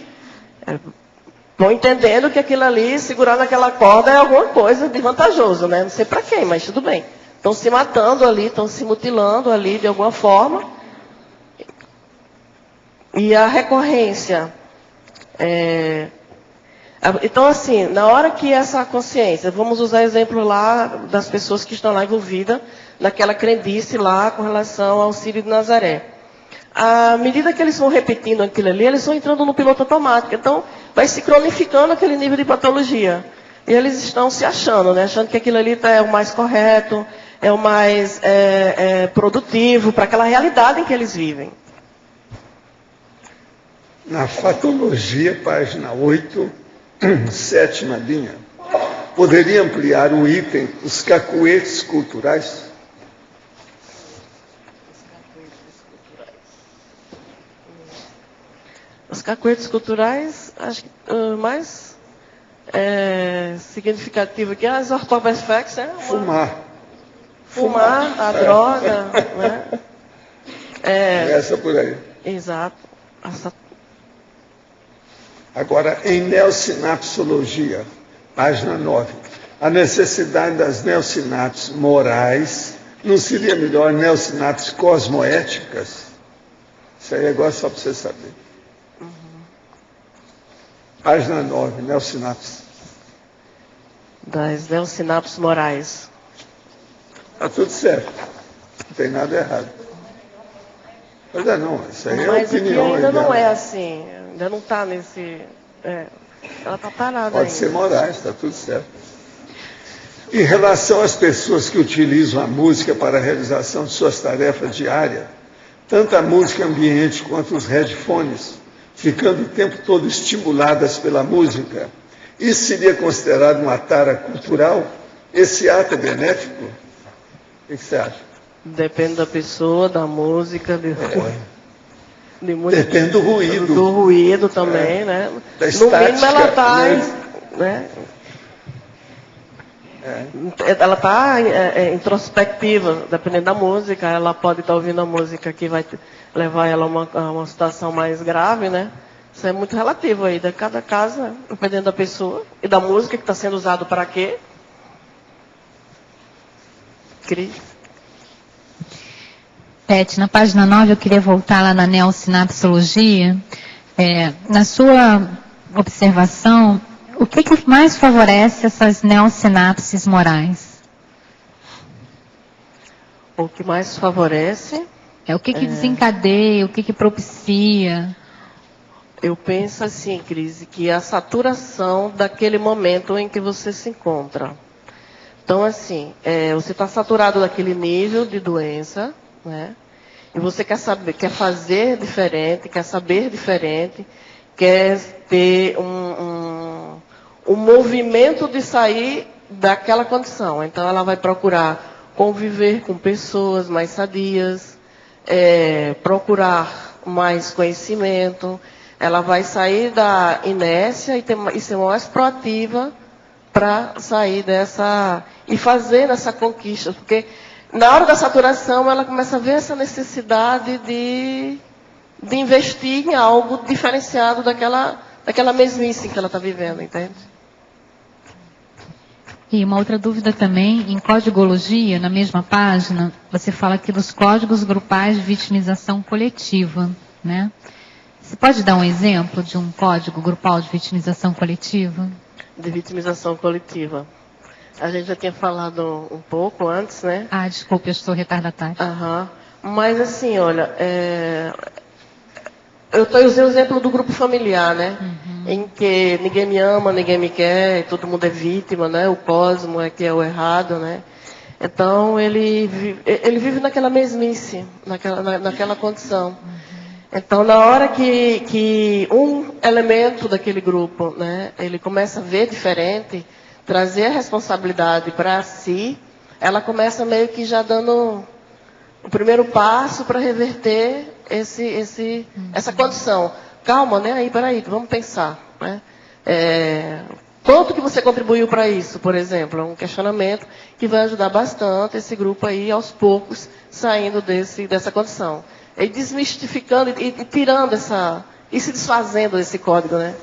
Vão entendendo que aquilo ali, segurar naquela corda, é alguma coisa de vantajoso, né? Não sei para quem, mas tudo bem. Estão se matando ali, estão se mutilando ali de alguma forma. E a recorrência. Então, assim, na hora que essa consciência, vamos usar exemplo lá das pessoas que estão lá envolvidas, naquela crendice lá com relação ao Círio de Nazaré. À medida que eles vão repetindo aquilo ali, eles vão entrando no piloto automático. Então, vai se cronificando aquele nível de patologia. E eles estão se achando, né? Achando que aquilo ali é o mais correto, é o mais produtivo para aquela realidade em que eles vivem. Na fatologia, página 8, 7ª linha, poderia ampliar o item os cacuetes culturais? Os cacuetes culturais, acho que o mais significativo aqui é as ortopesfex, né? Fumar, a droga, né? Essa por aí. Exato. Agora, em neossinapsologia, página 9, a necessidade das neossinapses morais não seria melhor neossinapses cosmoéticas? Isso aí é agora só para você saber. Página 9, neossinapses. Das neossinapses morais. Está tudo certo. Não tem nada errado. Mas não, isso aí Mas é opinião. Mas ainda não é assim. Ainda não está nesse... ela está parada Pode ainda. ser morais, está tudo certo. Em relação às pessoas que utilizam a música para a realização de suas tarefas diárias, tanto a música ambiente quanto os headphones, ficando o tempo todo estimuladas pela música, isso seria considerado uma tara cultural? Esse ato é benéfico? O que você acha? Depende da pessoa, da música, depende do ruído. Do ruído também, né? Da no estática, mínimo ela está... né? Ela está introspectiva, dependendo da música. Ela pode estar ouvindo a música que vai levar ela a uma situação mais grave, né? Isso é muito relativo aí, de cada caso, dependendo da pessoa e da música que está sendo usado para quê. Cris. Pet, na página 9, eu queria voltar lá na neossinapsologia. Na sua observação, o que mais favorece essas neossinapses morais? O que mais favorece? O que desencadeia, o que propicia? Eu penso assim, Cris, que a saturação daquele momento em que você se encontra. Então, assim, você está saturado daquele nível de doença, né? E você quer fazer diferente, quer saber diferente, quer ter um movimento de sair daquela condição. Então, ela vai procurar conviver com pessoas mais sadias, procurar mais conhecimento. Ela vai sair da inércia e ser mais proativa para sair dessa e fazer essa conquista, porque na hora da saturação ela começa a ver essa necessidade de investir em algo diferenciado daquela mesmice que ela está vivendo, entende? E uma outra dúvida também, em codigologia, na mesma página, você fala aqui dos códigos grupais de vitimização coletiva, né? Você pode dar um exemplo de um código grupal de vitimização coletiva? De vitimização coletiva. A gente já tinha falado um pouco antes, né? Desculpe, eu estou retardatária. Mas assim, olha, eu estou usando o exemplo do grupo familiar, né? Em que ninguém me ama, ninguém me quer, todo mundo é vítima, né? O cosmo é que é o errado, né? Então, ele vive naquela mesmice, naquela condição. Então, na hora que um elemento daquele grupo, né, ele começa a ver diferente, trazer a responsabilidade para si, ela começa meio que já dando o primeiro passo para reverter essa condição. Calma, né? Aí, peraí, vamos pensar, né? Quanto que você contribuiu para isso, por exemplo? É um questionamento que vai ajudar bastante esse grupo aí, aos poucos, saindo dessa condição. E desmistificando e tirando e se desfazendo desse código, né?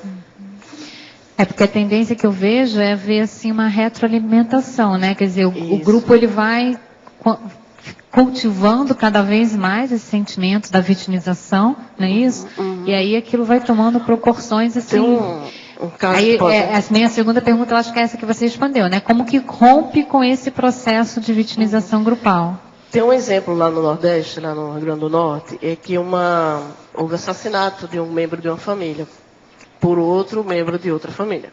Porque a tendência que eu vejo é ver assim uma retroalimentação, né? Quer dizer, o grupo ele vai cultivando cada vez mais esse sentimento da vitimização, não é isso? E aí aquilo vai tomando proporções assim. Aí, a minha segunda pergunta, eu acho que é essa que você respondeu, né? Como que rompe com esse processo de vitimização grupal? Tem um exemplo lá no Nordeste, lá no Rio Grande do Norte, é que houve assassinato de um membro de uma família por outro membro de outra família.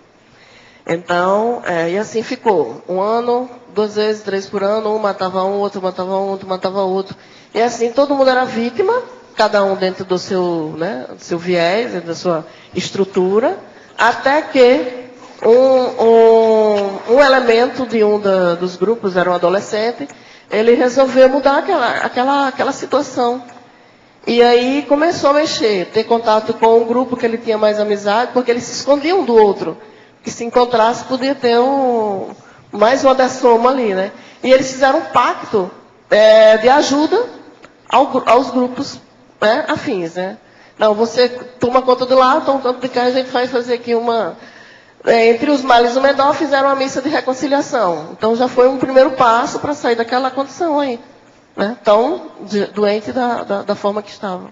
Então, e assim ficou. 1 ano, 2 vezes, 3 por ano, um matava um, outro matava um, outro matava outro. E assim, todo mundo era vítima, cada um dentro do seu, né, do seu viés, dentro da sua estrutura, até que um elemento de dos grupos, era um adolescente, ele resolveu mudar aquela situação. E aí começou a mexer, ter contato com um grupo que ele tinha mais amizade, porque eles se escondiam um do outro. Que se encontrasse, podia ter mais uma dessoma ali, né? E eles fizeram um pacto de ajuda aos grupos, né, afins, né? Não, você toma conta do lado, toma conta de cá, a gente vai fazer aqui entre os males o menor, fizeram uma missa de reconciliação. Então já foi um primeiro passo para sair daquela condição aí, né? Tão doente da forma que estava.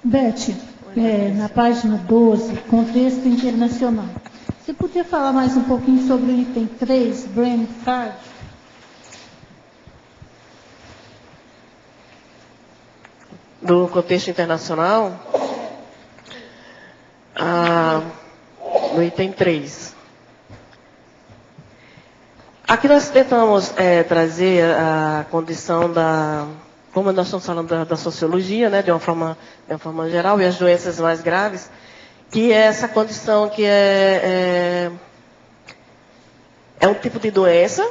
Beth, na página 12, contexto internacional. Você podia falar mais um pouquinho sobre o item 3, brain card? Do contexto internacional, no item 3. Aqui nós tentamos trazer a condição como nós estamos falando da sociologia, né, de uma forma geral, e as doenças mais graves, que é essa condição que é um tipo de doença,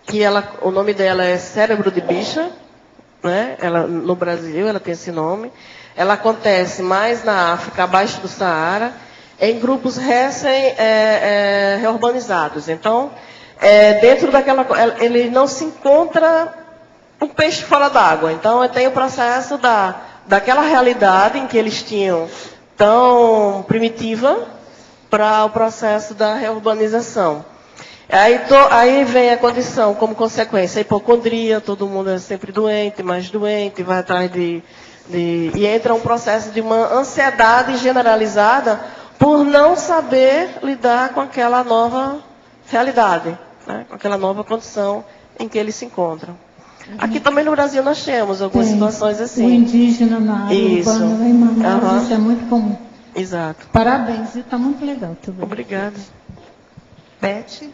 que o nome dela é cérebro de bicha, né? No Brasil ela tem esse nome. Ela acontece mais na África, abaixo do Saara, em grupos reurbanizados. Então, dentro ele não se encontra um peixe fora d'água. Então, tem o processo daquela realidade em que eles tinham tão primitiva para o processo da reurbanização. Aí vem a condição, como consequência, a hipocondria, todo mundo é sempre doente, mais doente, vai atrás e entra um processo de uma ansiedade generalizada por não saber lidar com aquela nova realidade, né? Com aquela nova condição em que eles se encontram. Aqui também no Brasil nós temos algumas situações assim. O indígena na área urbana, lá em Manaus, isso é muito comum. Exato. Parabéns, está muito legal tudo. Obrigada. Beth,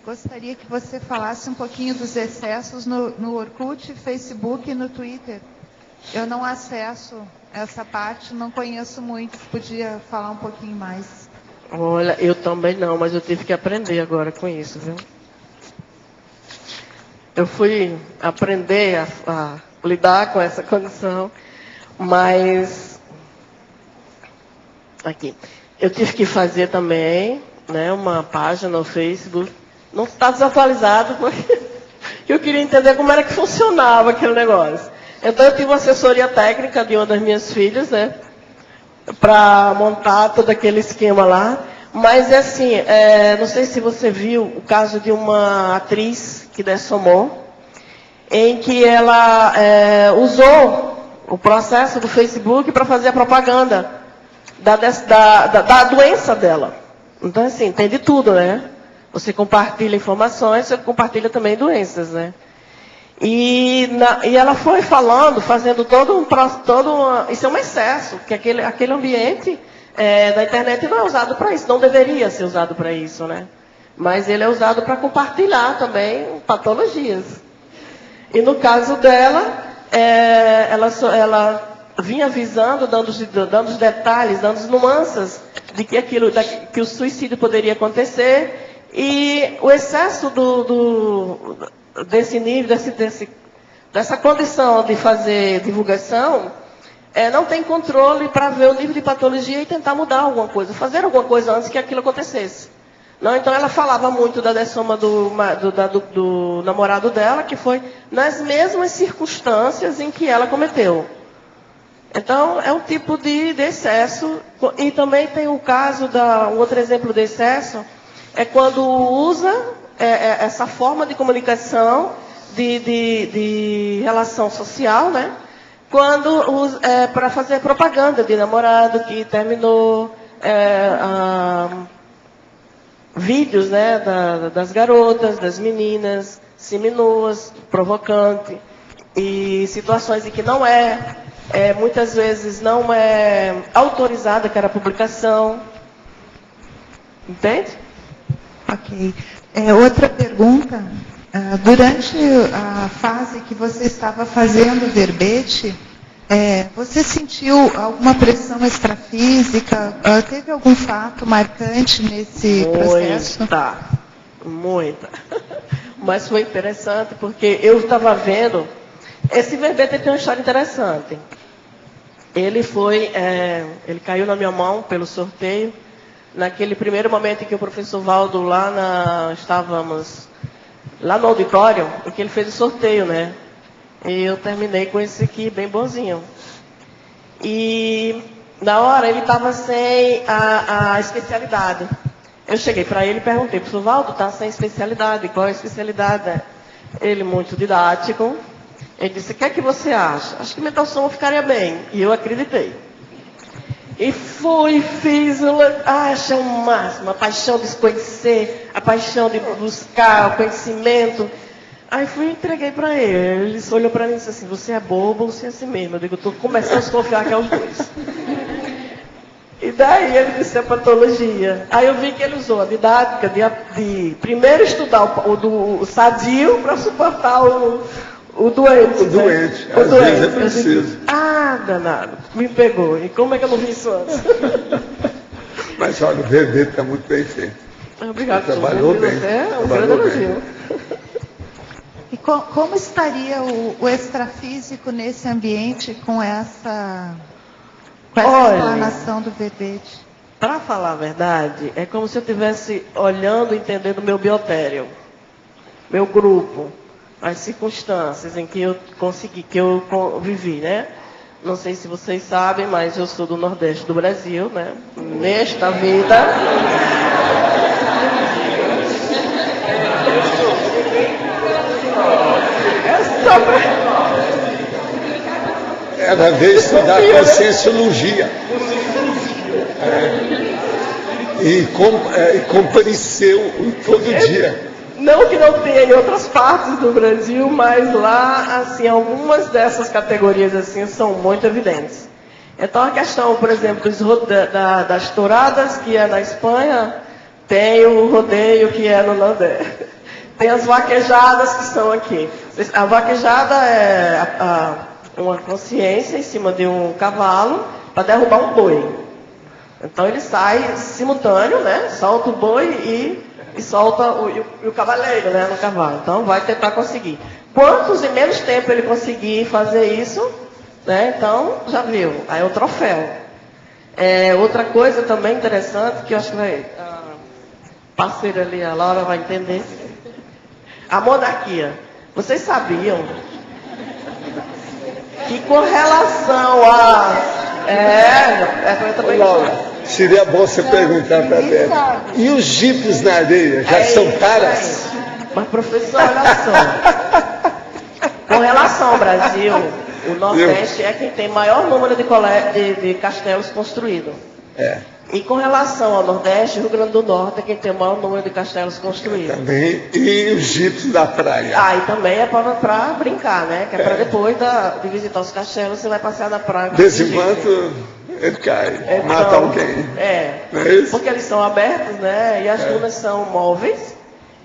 gostaria que você falasse um pouquinho dos excessos no Orkut, Facebook e no Twitter. Eu não acesso essa parte, não conheço muito, podia falar um pouquinho mais. Olha, eu também não, mas eu tive que aprender agora com isso, viu? Eu fui aprender a lidar com essa condição, mas aqui, eu tive que fazer também, né, uma página no Facebook. Não está desatualizado, porque eu queria entender como era que funcionava aquele negócio. Então eu tive uma assessoria técnica de uma das minhas filhas, né, para montar todo aquele esquema lá. Mas assim, não sei se você viu o caso de uma atriz que dessomou, em que ela usou o processo do Facebook para fazer a propaganda da doença dela. Então assim, tem de tudo, né? Você compartilha informações, você compartilha também doenças, né? E ela foi falando, fazendo isso é um excesso, porque aquele ambiente da internet não é usado para isso, não deveria ser usado para isso, né? Mas ele é usado para compartilhar também patologias. E no caso dela, ela vinha avisando, dando os detalhes, dando as nuances de que o suicídio poderia acontecer, E o excesso desse nível, dessa condição de fazer divulgação, não tem controle para ver o nível de patologia e tentar mudar alguma coisa, fazer alguma coisa antes que aquilo acontecesse. Não, então ela falava muito da adessoma do namorado dela, que foi nas mesmas circunstâncias em que ela cometeu. Então, é um tipo de excesso. E também tem o caso, um outro exemplo de excesso, é quando usa essa forma de comunicação, de relação social, né? Para fazer propaganda de namorado que terminou, vídeos, né, das garotas, das meninas, seminuas, provocante, e situações em que muitas vezes não é autorizada aquela publicação. Entende? Ok. Outra pergunta. Durante a fase que você estava fazendo o verbete, você sentiu alguma pressão extrafísica? Teve algum fato marcante nesse processo? Muita. Mas foi interessante porque eu estava vendo. Esse verbete tem uma história interessante. Ele caiu na minha mão pelo sorteio. Naquele primeiro momento em que o professor Valdo estávamos lá no auditório, em que ele fez o sorteio, né? E eu terminei com esse aqui, bem bonzinho. E na hora ele estava sem a especialidade. Eu cheguei para ele e perguntei, professor Valdo, está sem especialidade, qual é a especialidade? Ele, muito didático, ele disse, o que é que você acha? Acho que mental som ficaria bem. E eu acreditei. E fiz, achei o máximo, a paixão de se conhecer, a paixão de buscar o conhecimento. Aí fui e entreguei para ele. Ele olhou para mim e disse assim, você é bobo ou você é assim mesmo? Eu digo, estou começando a desconfiar que é os dois. E daí ele disse a patologia. Aí eu vi que ele usou a didática de primeiro estudar o sadio para suportar o doente. O doente, né? às vezes é preciso. Danado, me pegou. E como é que eu não vi isso antes? Mas olha, o verbete está muito bem feito. Obrigado, trabalhou bem. Um grande elogio. E como estaria o extrafísico nesse ambiente com essa explanação do verbete? Para falar a verdade, é como se eu estivesse olhando e entendendo meu biotério, meu grupo, as circunstâncias em que eu vivi, né? Não sei se vocês sabem, mas eu sou do Nordeste do Brasil, né? Nesta vida. Ela veio estudar conscienciologia. E compareceu todo dia. Não que não tenha em outras partes do Brasil, mas lá, assim, algumas dessas categorias assim são muito evidentes. Então a questão, por exemplo, das touradas, que é na Espanha, tem o rodeio, que é no Nordeste. Tem as vaquejadas, que são aqui. A vaquejada é uma consciência em cima de um cavalo para derrubar um boi. Então ele sai simultâneo, né? Solta o boi e solta o cavaleiro, né, no cavalo. Então vai tentar conseguir. Quantos em menos tempo ele conseguir fazer isso, né? Então já viu. Aí é o troféu. Outra coisa também interessante que eu acho que a parceira ali, a Laura, vai entender. A monarquia. Vocês sabiam que com relação a... Seria bom você perguntar para ela. E os jipes na areia, já são caras? Mas, professor, olha só. Com relação ao Brasil, o Nordeste é quem tem maior número de castelos construídos. E com relação ao Nordeste, o Rio Grande do Norte é quem tem o maior número de castelos construídos. Também. E os jipes da praia? E também é para brincar, né? Que é para depois de visitar os castelos, você vai passear na praia. Desse enquanto ele cai, mata alguém. Não é isso? Porque eles são abertos, né? E as dunas são móveis.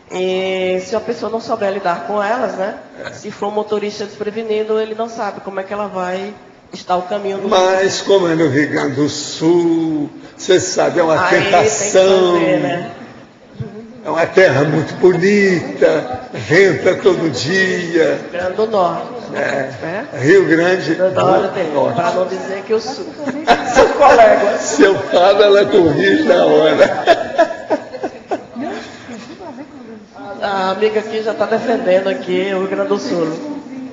E se a pessoa não souber lidar com elas, né? Se for um motorista desprevenido, ele não sabe como é que ela vai estar o caminho do Mas como é no Rio Grande do Sul, você sabe, é uma tentação. Tem que fazer, né? É uma terra muito bonita, venta todo dia. Rio Grande do Norte. Rio Grande do Norte. Para não dizer que eu sou seu colega. Se eu falo, ela corrige na hora. A amiga aqui já está defendendo aqui o Rio Grande do Sul.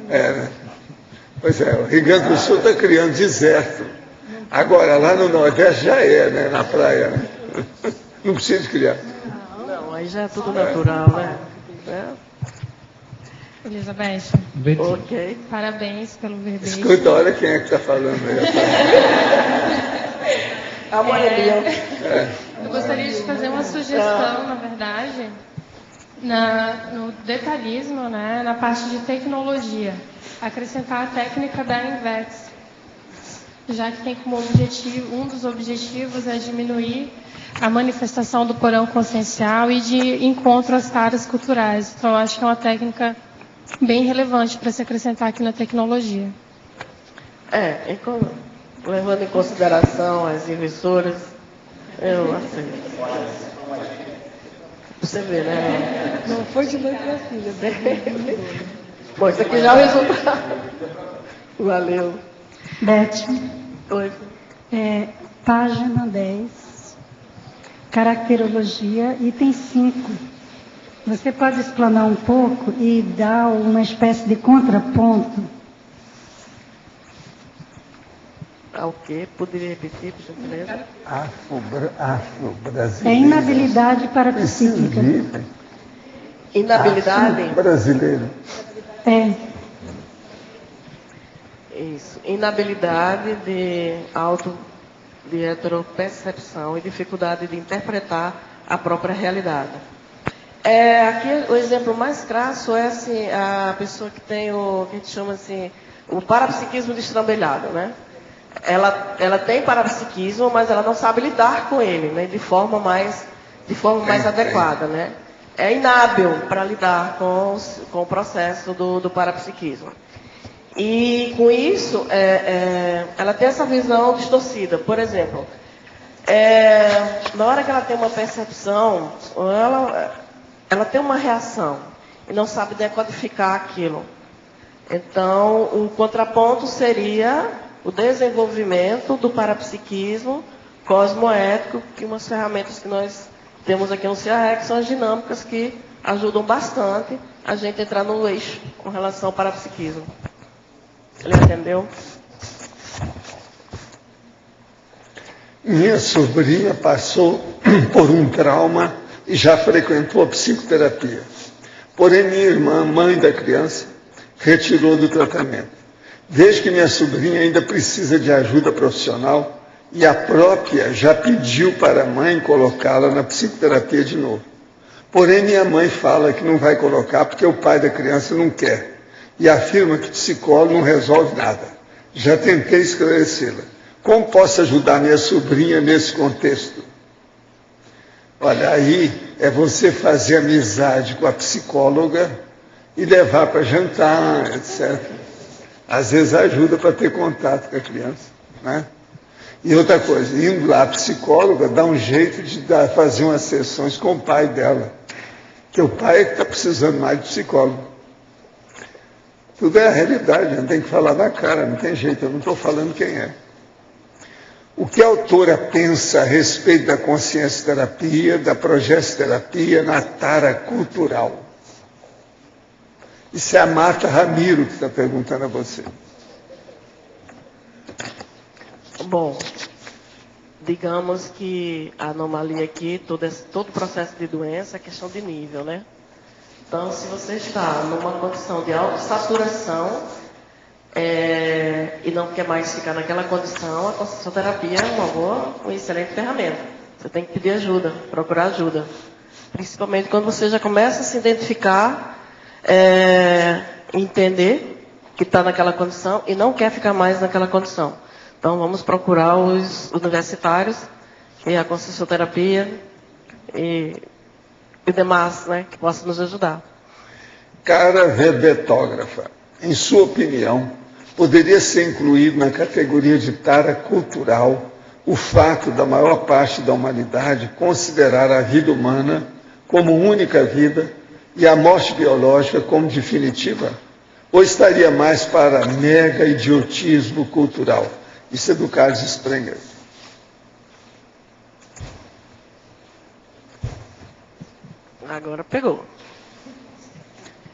Né? Pois é, o Rio Grande do Sul está criando deserto. Agora, lá no Nordeste já né? Na praia. Né? Não precisa criar. Não, aí já é tudo natural, né? Elizabeth. Ok. Parabéns pelo verbete. Escuta, olha quem é que está falando aí. A Morelia. Eu gostaria de fazer uma sugestão, na verdade, no detalhismo, né, na parte de tecnologia. Acrescentar a técnica da INVEX, já que tem como objetivo, um dos objetivos é diminuir a manifestação do porão consciencial e de encontro às taras culturais. Então, eu acho que é uma técnica bem relevante para se acrescentar aqui na tecnologia. Levando em consideração as emissoras, eu aceito. Você vê, né? Não foi de mãe para filha. Bom, isso aqui já é o resultado. Valeu. Beth. Oi. Página 10, caracterologia, item 5. Você pode explanar um pouco e dar uma espécie de contraponto? O quê? Poderia repetir, por gentileza? Afro-brasileiro. É inabilidade parapsíquica. Inabilidade? Brasileiro. Isso. Inabilidade de heteropercepção e dificuldade de interpretar a própria realidade. Aqui o exemplo mais crasso é assim, a pessoa que tem o que a gente chama assim, o parapsiquismo destrambelhado, né? Ela tem parapsiquismo, mas ela não sabe lidar com ele, né? De forma mais adequada, né? É inábil para lidar com o processo do parapsiquismo. E com isso, ela tem essa visão distorcida. Por exemplo, na hora que ela tem uma percepção, ela tem uma reação e não sabe decodificar aquilo. Então, o contraponto seria o desenvolvimento do parapsiquismo cosmoético, que umas ferramentas que nós temos aqui no CIAREC são as dinâmicas que ajudam bastante a gente entrar no eixo com relação ao parapsiquismo. Ele entendeu? Minha sobrinha passou por um trauma e já frequentou a psicoterapia. Porém, minha irmã, mãe da criança, retirou do tratamento. Vejo que minha sobrinha ainda precisa de ajuda profissional e a própria já pediu para a mãe colocá-la na psicoterapia de novo. Porém, minha mãe fala que não vai colocar porque o pai da criança não quer e afirma que psicólogo não resolve nada. Já tentei esclarecê-la. Como posso ajudar minha sobrinha nesse contexto? Olha, aí é você fazer amizade com a psicóloga e levar para jantar, etc. Às vezes ajuda para ter contato com a criança, né? E outra coisa, indo lá a psicóloga, dá um jeito de fazer umas sessões com o pai dela. Porque o pai é que está precisando mais de psicólogo. Tudo é a realidade, não tem que falar na cara, não tem jeito, eu não estou falando quem é. O que a autora pensa a respeito da consciência-terapia, da progesterapia na tara cultural? Isso é a Marta Ramiro que está perguntando a você. Bom, digamos que a anomalia aqui, todo processo de doença é questão de nível, né? Então, se você está numa condição de autossaturação e não quer mais ficar naquela condição, a consciencioterapia é uma excelente ferramenta. Você tem que pedir ajuda, procurar ajuda. Principalmente quando você já começa a se identificar, entender que está naquela condição e não quer ficar mais naquela condição. Então, vamos procurar os universitários e a consciencioterapia e demais, né, que possam nos ajudar. Cara verbetógrafa, em sua opinião, poderia ser incluído na categoria de tara cultural o fato da maior parte da humanidade considerar a vida humana como única vida e a morte biológica como definitiva? Ou estaria mais para mega idiotismo cultural? Isso é do Carlos Sprenger. Agora pegou.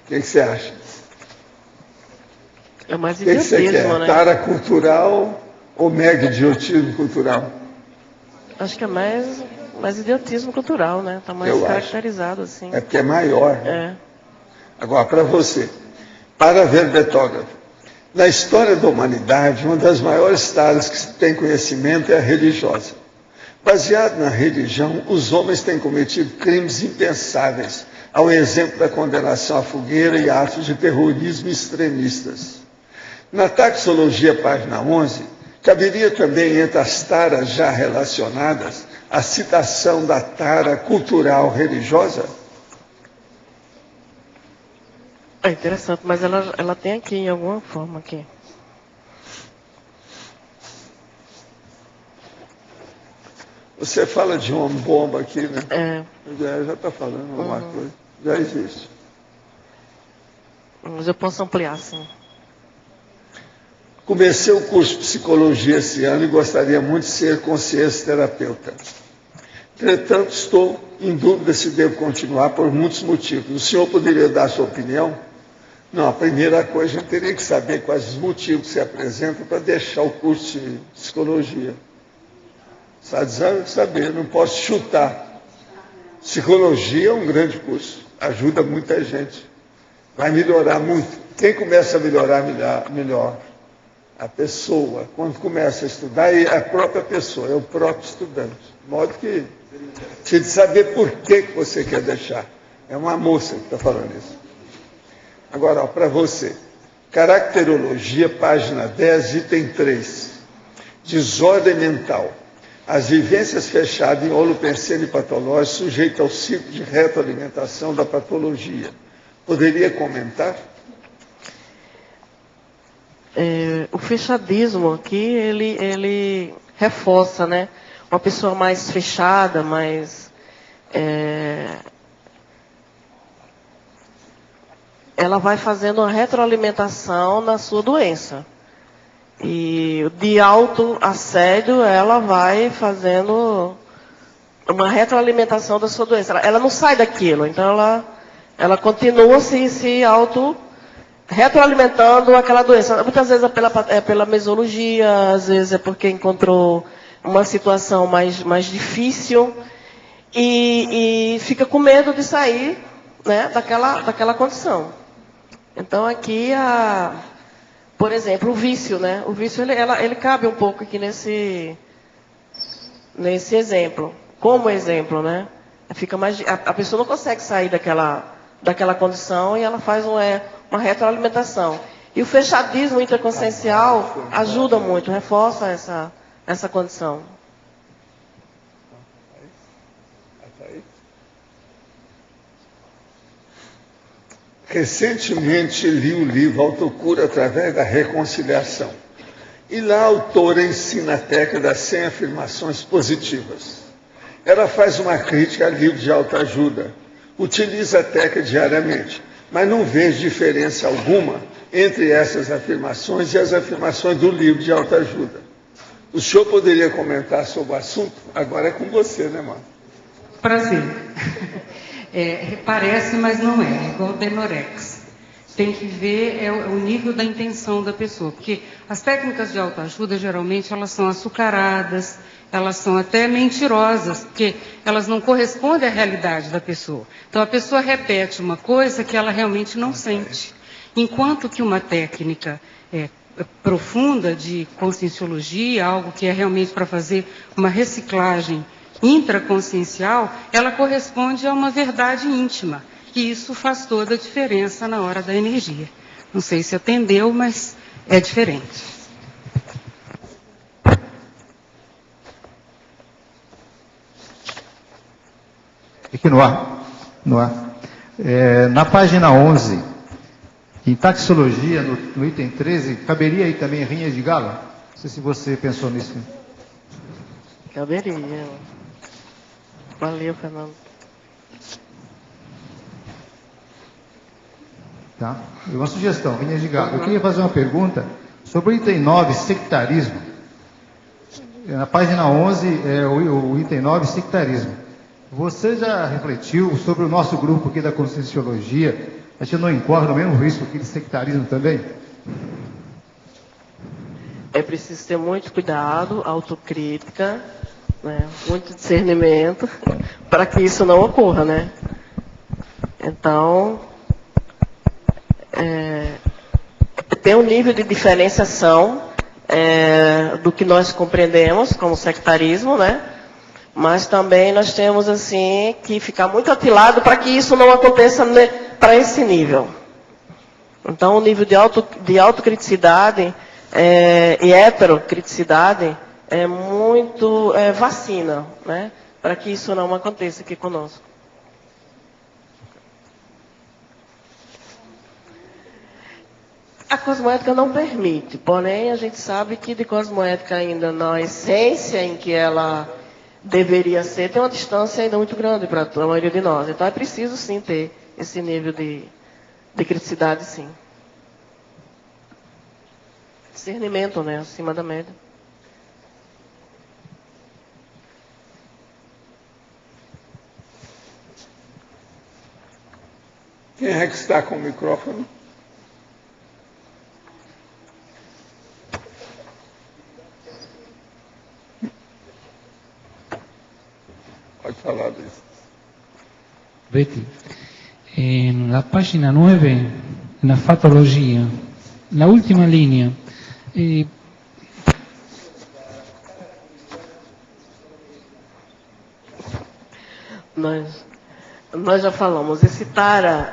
O que você acha? É mais O que você idiotismo, quer? né? Tara cultural ou mega idiotismo cultural? Acho que é mais idiotismo cultural, né? Está mais Eu acho. caracterizado assim. É porque é maior. Né? É. Agora, para você, para verbetógrafo, na história da humanidade, uma das maiores taras que se tem conhecimento é a religiosa. Baseado na religião, os homens têm cometido crimes impensáveis, ao exemplo da condenação à fogueira e atos de terrorismo extremistas. Na taxologia, página 11, caberia também entre as taras já relacionadas a citação da tara cultural religiosa? É interessante, mas ela tem aqui, em alguma forma aqui. Você fala de uma bomba aqui, né? É. Já está falando alguma coisa. Já existe. Mas eu posso ampliar, sim. Comecei o curso de psicologia esse ano e gostaria muito de ser consciência terapeuta. Entretanto, estou em dúvida se devo continuar por muitos motivos. O senhor poderia dar sua opinião? Não, a primeira coisa, a gente teria que saber quais os motivos que se apresentam para deixar o curso de psicologia. Saber, não posso chutar. Psicologia é um grande curso, ajuda muita gente. Vai melhorar muito. Quem começa a melhorar melhor? A pessoa. Quando começa a estudar, é a própria pessoa, é o próprio estudante. De modo que precisa de saber por que você quer deixar. É uma moça que está falando isso. Agora, para você, caracterologia, página 10, item 3. Desordem mental. As vivências fechadas em holopensene patológico sujeitas ao ciclo de retroalimentação da patologia. Poderia comentar? O fechadismo aqui, ele reforça, né? Uma pessoa mais fechada, mais... ela vai fazendo uma retroalimentação na sua doença. E de autoassédio, ela vai fazendo uma retroalimentação da sua doença. Ela não sai daquilo, então ela continua se retroalimentando aquela doença. Muitas vezes é pela mesologia, às vezes é porque encontrou uma situação mais difícil e fica com medo de sair, né, daquela condição. Então aqui, por exemplo, o vício, né? O vício ele cabe um pouco aqui nesse exemplo. Como exemplo, né? Fica a pessoa não consegue sair daquela condição e ela faz uma retroalimentação. E o fechadismo interconsciencial ajuda muito, reforça essa condição. Recentemente li o livro Autocura através da Reconciliação. E lá a autora ensina a técnica das 100 afirmações positivas. Ela faz uma crítica a livros de autoajuda. Utiliza a técnica diariamente, mas não vejo diferença alguma entre essas afirmações e as afirmações do livro de autoajuda. O senhor poderia comentar sobre o assunto? Agora é com você, né, mano? Prazer. Parece, mas não é igual o Denorex. Tem que ver o nível da intenção da pessoa, porque as técnicas de autoajuda, geralmente, elas são açucaradas, elas são até mentirosas, porque elas não correspondem à realidade da pessoa. Então, a pessoa repete uma coisa que ela realmente não sente. Enquanto que uma técnica profunda de conscienciologia, algo que é realmente para fazer uma reciclagem intraconsciencial, ela corresponde a uma verdade íntima. E isso faz toda a diferença na hora da energia. Não sei se atendeu, mas é diferente. Aqui no ar. Na página 11, em taxologia, no item 13, caberia aí também rinha de galo? Não sei se você pensou nisso. Caberia. Valeu, Fernando. Tá? Uma sugestão, Vinhas de Galo. Eu queria fazer uma pergunta sobre o item 9, sectarismo. Na página 11, o item 9, sectarismo. Você já refletiu sobre o nosso grupo aqui da Conscienciologia? A gente não incorre no mesmo risco aqui de sectarismo também? É preciso ter muito cuidado, autocrítica, né, muito discernimento, para que isso não ocorra, né? Então, tem um nível de diferenciação do que nós compreendemos como sectarismo, né? Mas também nós temos assim que ficar muito atilado para que isso não aconteça para esse nível. Então, o nível de autocriticidade e heterocriticidade é muito vacina, né? Para que isso não aconteça aqui conosco. A cosmoética não permite, porém a gente sabe que de cosmoética ainda na essência em que ela deveria ser, tem uma distância ainda muito grande para a maioria de nós. Então é preciso sim ter esse nível de criticidade, sim. Discernimento, né? Acima da média. Quem é que está com o microfone? Pode falar disso. Betty, na página 9, na fatologia, na última linha, nós já falamos, esse tara,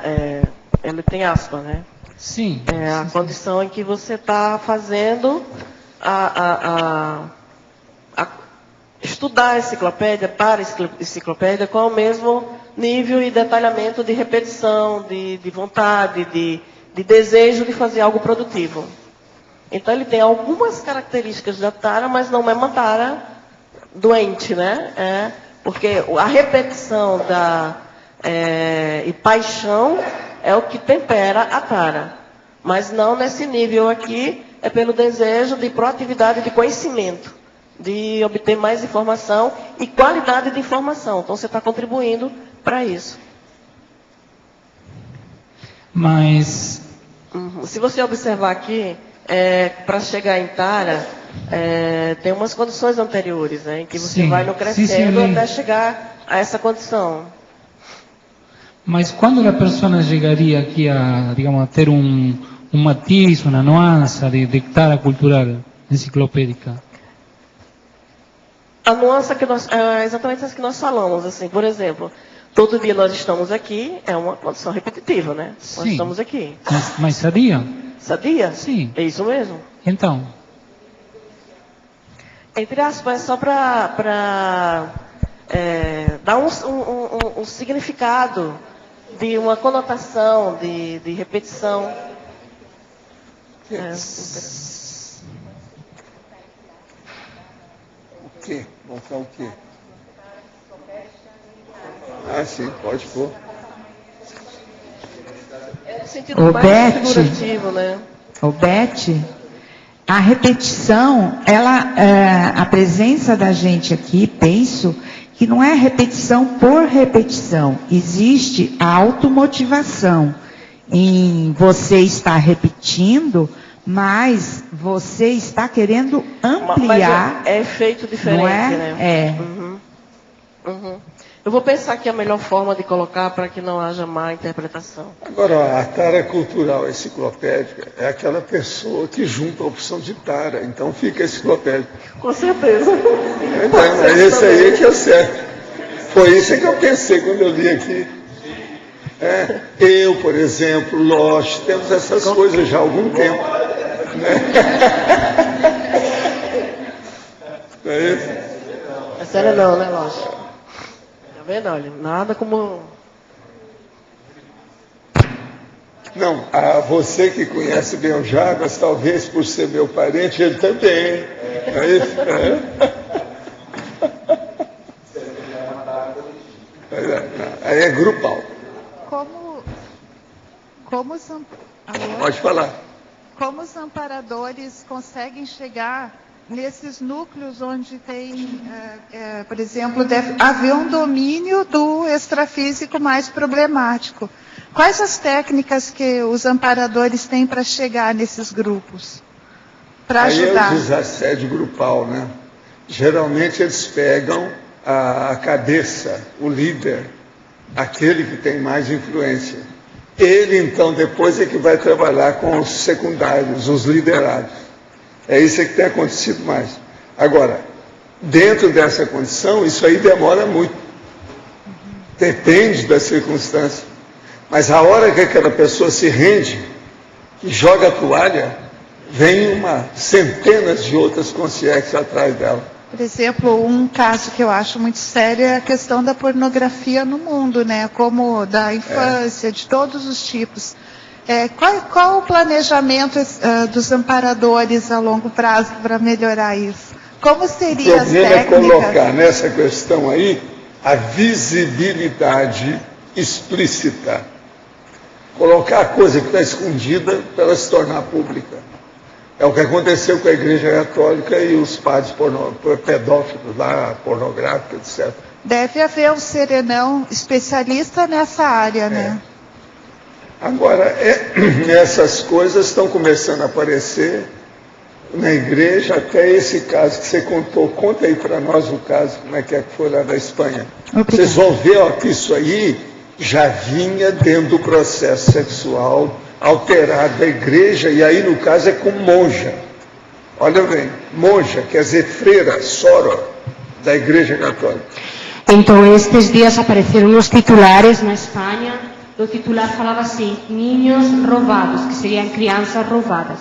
ele tem aspa, né? Sim. É a condição em que você está fazendo estudar a enciclopédia, para a enciclopédia, com o mesmo nível e detalhamento de repetição, de vontade, de desejo de fazer algo produtivo. Então ele tem algumas características da tara, mas não é uma tara doente, né? Porque a repetição e paixão é o que tempera a tara. Mas não nesse nível aqui, é pelo desejo de proatividade de conhecimento, de obter mais informação e qualidade de informação. Então você está contribuindo para isso. Mas... Se você observar aqui, para chegar em tara, tem umas condições anteriores, né, em que você vai no crescendo até chegar a essa condição. Mas quando a pessoa chegaria aqui a, digamos, a ter um matiz, uma nuance de tara cultural enciclopédica? A nuance que exatamente essa que nós falamos, assim, por exemplo, todo dia nós estamos aqui, é uma condição repetitiva, né? Sim. Nós estamos aqui. Mas sadia? Sadia? Sim. É isso mesmo. Então? Entre aspas, é só para dar um significado, de uma conotação, de repetição. O quê? Mostrar o quê? Ah, sim, pode pôr. É no sentido mais figurativo, né? Beth, a repetição, a presença da gente aqui, penso, que não é repetição por repetição. Existe a automotivação em você estar repetindo, mas você está querendo ampliar. Mas é efeito diferente, não é? Né? Eu vou pensar que é a melhor forma de colocar para que não haja má interpretação. Agora, a tara cultural enciclopédica é aquela pessoa que junta a opção de tara, então fica enciclopédico. Com certeza. Então, é esse aí que é certo. Foi isso que eu pensei quando eu li aqui. Eu, por exemplo, Lost, temos essas coisas já há algum tempo. Né? Não é isso? É sério não, né, Lost? Tá vendo? Olha, nada como... Não, você que conhece bem o Jarbas, talvez por ser meu parente, ele também. Não é isso? Aí é grupal. como os, Pode falar. Como os amparadores conseguem chegar nesses núcleos onde tem, por exemplo, deve haver um domínio do extrafísico mais problemático. Quais as técnicas que os amparadores têm para chegar nesses grupos? Para ajudar? Aí é o desassédio grupal, né? Geralmente eles pegam a cabeça, o líder, aquele que tem mais influência. Ele, então, depois é que vai trabalhar com os secundários, os liderados. É isso que tem acontecido mais. Agora, dentro dessa condição, isso aí demora muito. Depende da circunstância. Mas a hora que aquela pessoa se rende e joga a toalha, vem centenas de outras consciências atrás dela. Por exemplo, um caso que eu acho muito sério é a questão da pornografia no mundo, né? Como da infância, de todos os tipos. Qual o planejamento dos amparadores a longo prazo para melhorar isso? Como seriam as técnicas? O problema é colocar nessa questão aí a visibilidade explícita. Colocar a coisa que está escondida para ela se tornar pública. É o que aconteceu com a Igreja Católica e os padres pedófilos lá, pornográficos, etc. Deve haver um serenão especialista nessa área, né? Agora, essas coisas estão começando a aparecer na igreja, até esse caso que você contou. Conta aí para nós o caso, como é que foi lá da Espanha. Obrigada. Vocês vão ver que isso aí já vinha dentro do processo sexual alterado da igreja, e aí no caso é com monja. Olha bem, monja, quer dizer freira, sora, da Igreja Católica. Então, estes dias apareceram uns titulares na Espanha. O titular falava assim: niños roubados, que seriam crianças roubadas.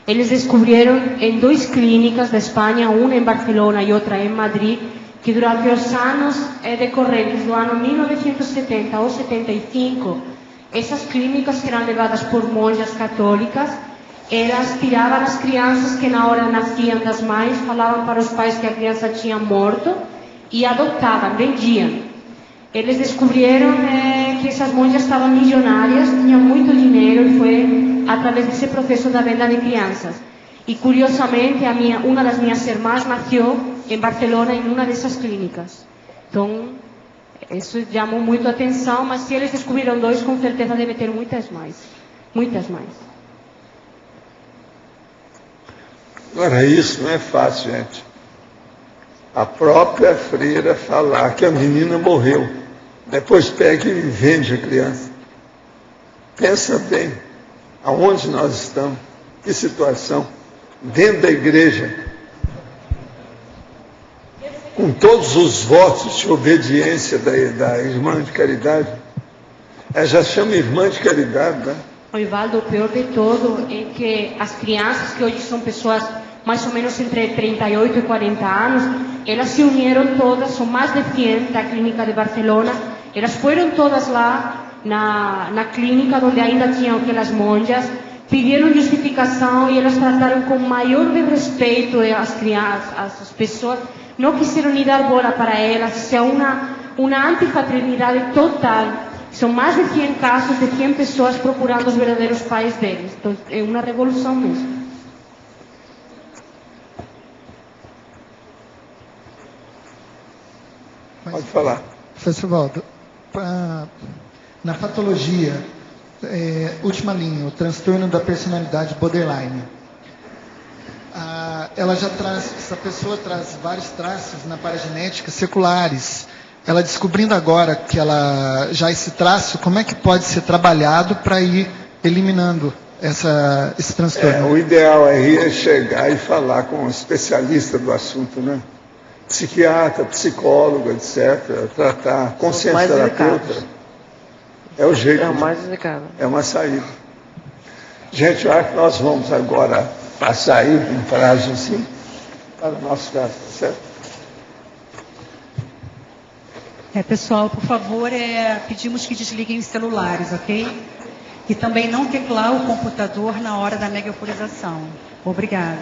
Eles descobriram em 2 clínicas da Espanha, uma em Barcelona e outra em Madrid, que durante os anos decorrentes do ano 1970 ou 75, essas clínicas que eram levadas por monjas católicas, elas tiravam as crianças que na hora nasciam das mães, falavam para os pais que a criança tinha morto e adotavam, vendiam. Eles descobriram que essas monjas estavam milionárias, tinham muito dinheiro, e foi através desse processo da venda de crianças. E curiosamente, uma das minhas irmãs nasceu em Barcelona em uma dessas clínicas. Então, isso chamou muito a atenção, mas se eles descobriram 2, com certeza deve ter muitas mais. Muitas mais. Agora, isso não é fácil, gente. A própria freira falar que a menina morreu, depois pega e vende a criança. Pensa bem, aonde nós estamos, que situação, dentro da igreja, com todos os votos de obediência da irmã de caridade. Ela já chama irmã de caridade, né? Ivaldo, o pior de tudo é que as crianças, que hoje são pessoas mais ou menos entre 38 e 40 anos, elas se uniram todas, são mais de 100 da clínica de Barcelona, elas foram todas lá na clínica onde ainda tinham aquelas monjas, pediram justificação e elas trataram com maior respeito as crianças, as pessoas, não quiseram nem dar bola para elas, isso é uma antifraternidade total. São mais de 100 casos de 100 pessoas procurando os verdadeiros pais deles. Então, é uma revolução mesmo. Pode falar. Professor Valdo, na patologia, última linha, o transtorno da personalidade borderline. Ela já traz, essa pessoa traz vários traços na paragenética seculares. Ela descobrindo agora que esse traço, como é que pode ser trabalhado para ir eliminando esse transtorno? O ideal é chegar e falar com um especialista do assunto, né? Psiquiatra, psicólogo, etc. Tratar, consciência-terapeuta. É o jeito. É o mais delicado. É uma saída. Gente, eu acho que nós vamos agora passar aí um prazo assim, para o nosso caso, certo? Pessoal, por favor, pedimos que desliguem os celulares, ok? E também não teclar o computador na hora da megapurização. Obrigada.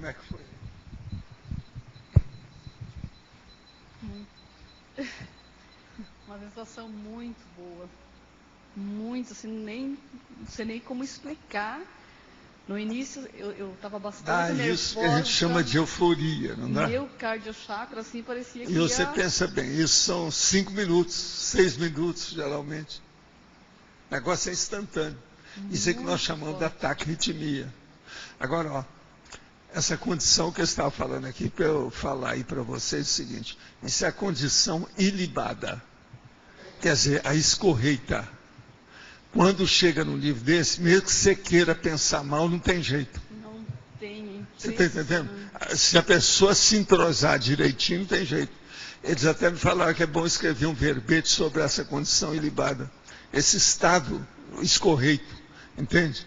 é que foi? Uma sensação muito boa. Muito, assim, não sei nem como explicar. No início eu estava bastante nervosa. Isso que a gente chama de euforia, não dá? Meu cardiochakra, assim, parecia que E você pensa bem, isso são 5 minutos, 6 minutos, geralmente. O negócio é instantâneo. Isso é que nós chamamos da taquirritmia. Agora, ó, essa condição que eu estava falando aqui, para eu falar aí para vocês, é o seguinte: isso é a condição ilibada, quer dizer, a escorreita. Quando chega num nível desse, mesmo que você queira pensar mal, não tem jeito. Não tem. Você está entendendo? Se a pessoa se entrosar direitinho, não tem jeito. Eles até me falaram que é bom escrever um verbete sobre essa condição ilibada. Esse estado escorreito, entende?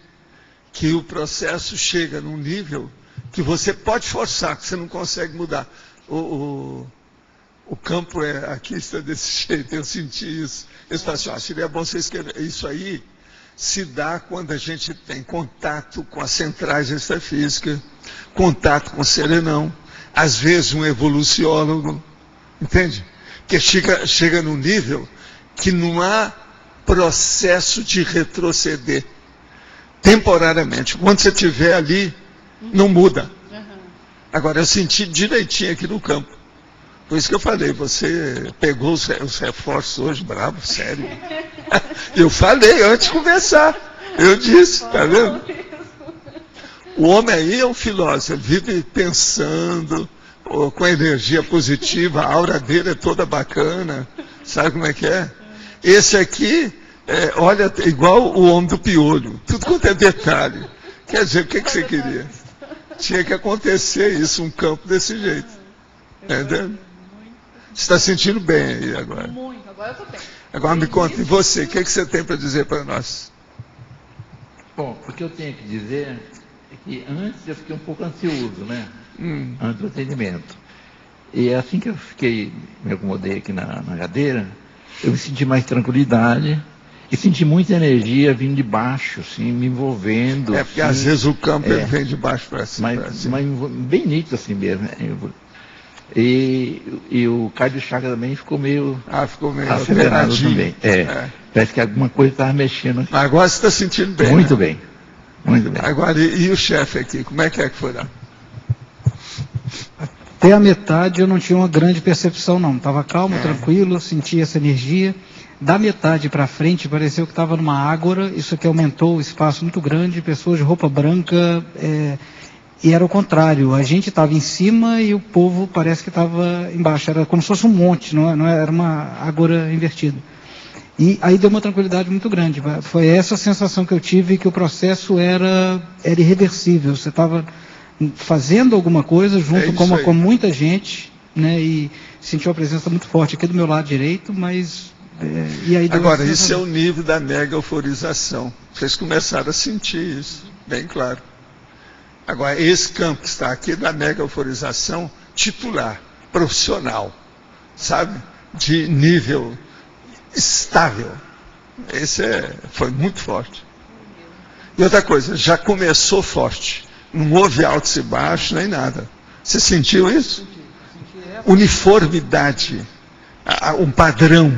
Que o processo chega num nível que você pode forçar, que você não consegue mudar. O campo aqui está desse jeito, eu senti isso. Eu estava assim, seria bom você escrever. Isso aí se dá quando a gente tem contato com as centrais extrafísicas, contato com o serenão, às vezes um evoluciólogo, entende? Que chega num nível que não há processo de retroceder temporariamente. Quando você estiver ali, não muda. Agora, eu senti direitinho aqui no campo. Por isso que eu falei, você pegou os reforços hoje, bravo, sério. Eu falei antes de conversar. Eu disse, tá vendo? O homem aí é um filósofo, ele vive pensando, com energia positiva, a aura dele é toda bacana. Sabe como é que é? Esse aqui, olha, igual o homem do piolho. Tudo quanto é detalhe. Quer dizer, o que você queria? Tinha que acontecer isso, um campo desse jeito. Entendeu? Você está sentindo bem aí agora? Muito, agora eu estou bem. Agora me conta, e você, o que você tem para dizer para nós? Bom, o que eu tenho que dizer é que antes eu fiquei um pouco ansioso, né? Antes do atendimento. E assim que eu me acomodei aqui na cadeira, eu me senti mais tranquilidade e senti muita energia vindo de baixo, assim, me envolvendo. É, porque às vezes o campo ele vem de baixo para cima. Mas bem nítido assim mesmo, né? E o cardiochakra também ficou meio acelerado também. Parece que alguma coisa estava mexendo aqui. Agora você está sentindo bem. Muito bem. Muito bem. Agora, e o chefe aqui, como é que foi lá? Até a metade eu não tinha uma grande percepção não. Estava calmo, tranquilo, sentia essa energia. Da metade para frente pareceu que estava numa ágora. Isso aqui aumentou o espaço muito grande, pessoas de roupa branca. E era o contrário, a gente estava em cima e o povo parece que estava embaixo, era como se fosse um monte, não era uma ágora invertida. E aí deu uma tranquilidade muito grande, foi essa sensação que eu tive, que o processo era irreversível, você estava fazendo alguma coisa junto com muita gente, né, e sentiu a presença muito forte aqui do meu lado direito, mas... e aí agora, isso é o nível da mega euforização, vocês começaram a sentir isso, bem claro. Agora, esse campo que está aqui da mega euforização titular, profissional, sabe? De nível estável. Esse foi muito forte. E outra coisa, já começou forte. Não houve altos e baixos, nem nada. Você sentiu isso? Uniformidade. Um padrão.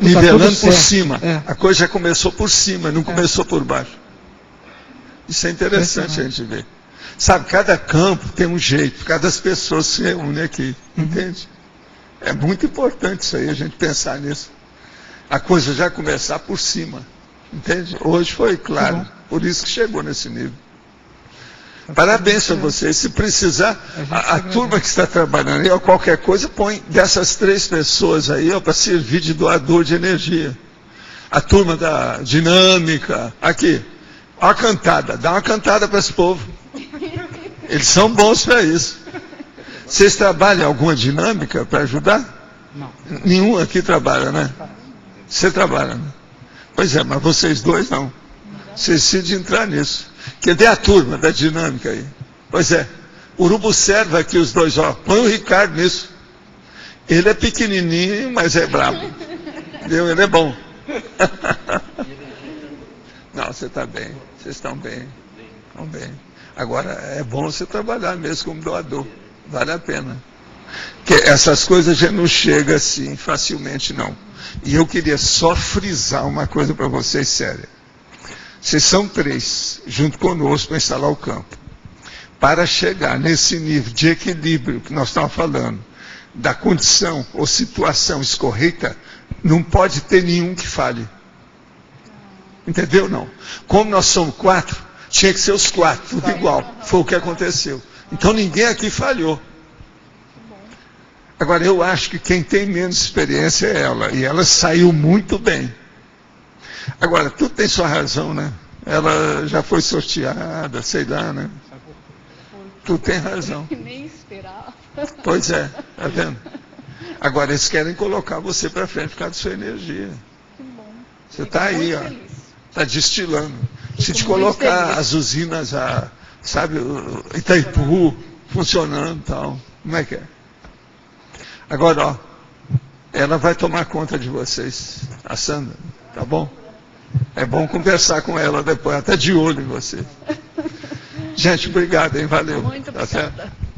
Nivelando por cima. A coisa já começou por cima, não começou por baixo. Isso é interessante a gente ver. Sabe, cada campo tem um jeito, cada pessoa se reúne aqui, entende? É muito importante isso aí, a gente pensar nisso. A coisa já começar por cima, entende? Hoje foi claro, por isso que chegou nesse nível. Parabéns para vocês. Se precisar, a turma que está trabalhando aí, ó, qualquer coisa, põe dessas 3 pessoas aí, ó, para servir de doador de energia. A turma da dinâmica, aqui, ó, a cantada, dá uma cantada para esse povo. Eles são bons para isso. Vocês trabalham em alguma dinâmica para ajudar? Não. Nenhum aqui trabalha, né? Você trabalha, né? Pois é, mas vocês dois não. Vocês decidem entrar nisso. Cadê a turma da dinâmica aí? Pois é. Urubu serve aqui os dois, ó. Põe o Ricardo nisso. Ele é pequenininho, mas é brabo. Entendeu? Ele é bom. Não, você está bem. Vocês estão bem. Estão bem. Agora, é bom você trabalhar mesmo como doador. Vale a pena. Porque essas coisas já não chegam assim facilmente, não. E eu queria só frisar uma coisa para vocês séria. Vocês são 3, junto conosco, para instalar o campo. Para chegar nesse nível de equilíbrio que nós estamos falando, da condição ou situação escorreita, não pode ter nenhum que fale. Entendeu? Não. Como nós somos 4, tinha que ser os 4, tudo igual. Foi o que aconteceu. Então ninguém aqui falhou. Agora, eu acho que quem tem menos experiência é ela, e ela saiu muito bem. Agora, tudo tem sua razão, né? Ela já foi sorteada, sei lá, né? Tudo tem razão. Nem esperava. Pois é, tá vendo? Agora, eles querem colocar você para frente por causa da sua energia. Que bom. Você está aí, ó. Está destilando. Se te colocar as usinas, sabe, o Itaipu funcionando e tal, como é que é? Agora, ó, ela vai tomar conta de vocês, a Sandra, tá bom? É bom conversar com ela depois, até de olho em você. Gente, obrigado, hein? Valeu. Muito tá certo? obrigada.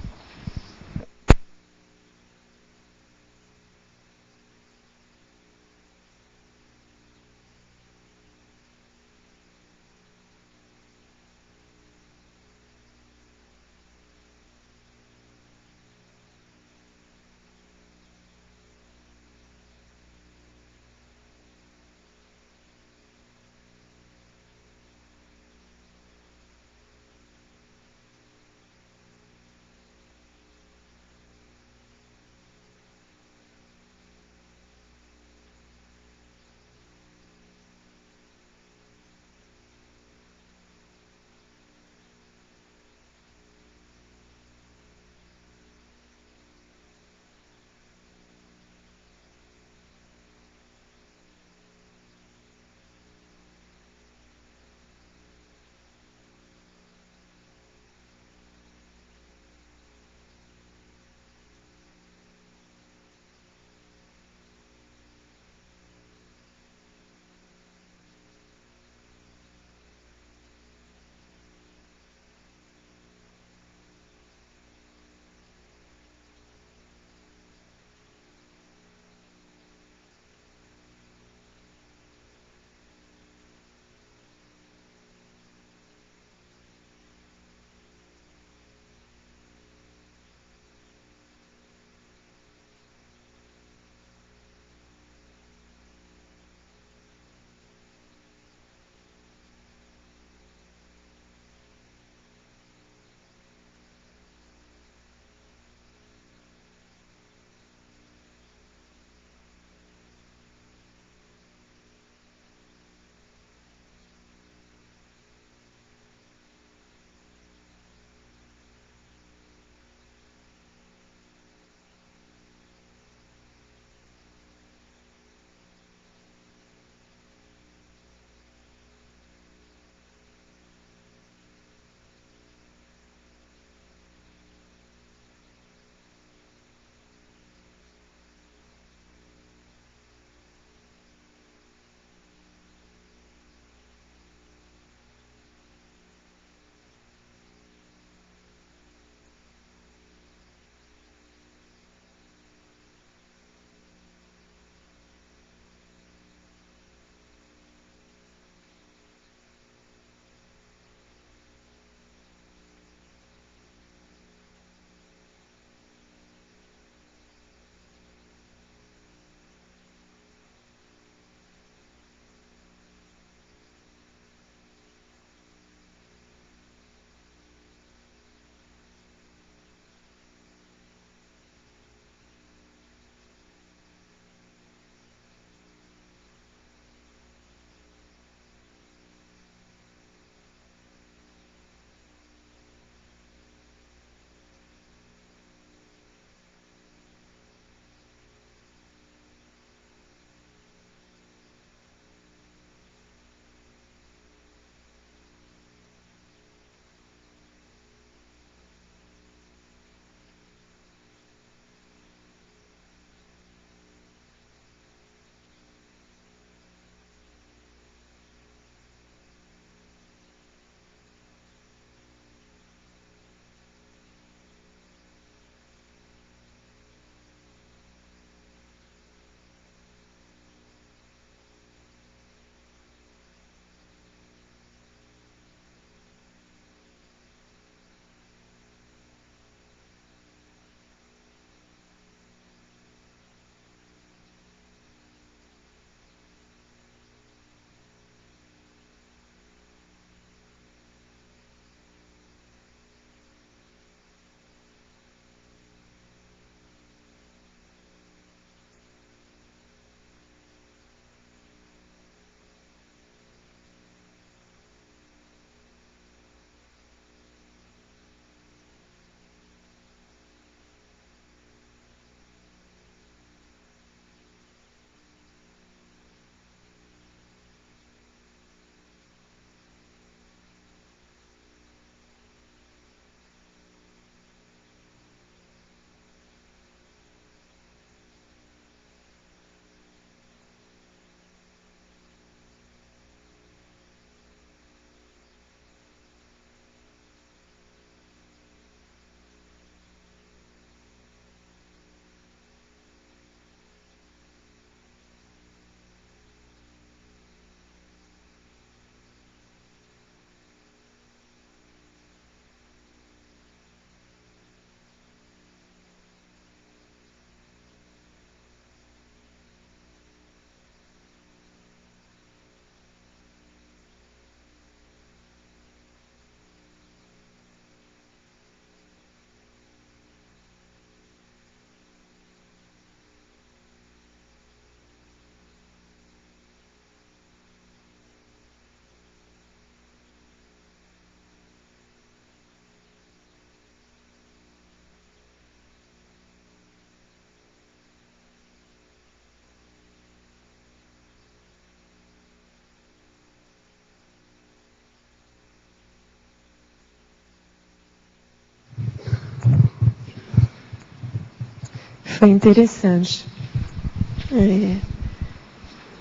Foi interessante.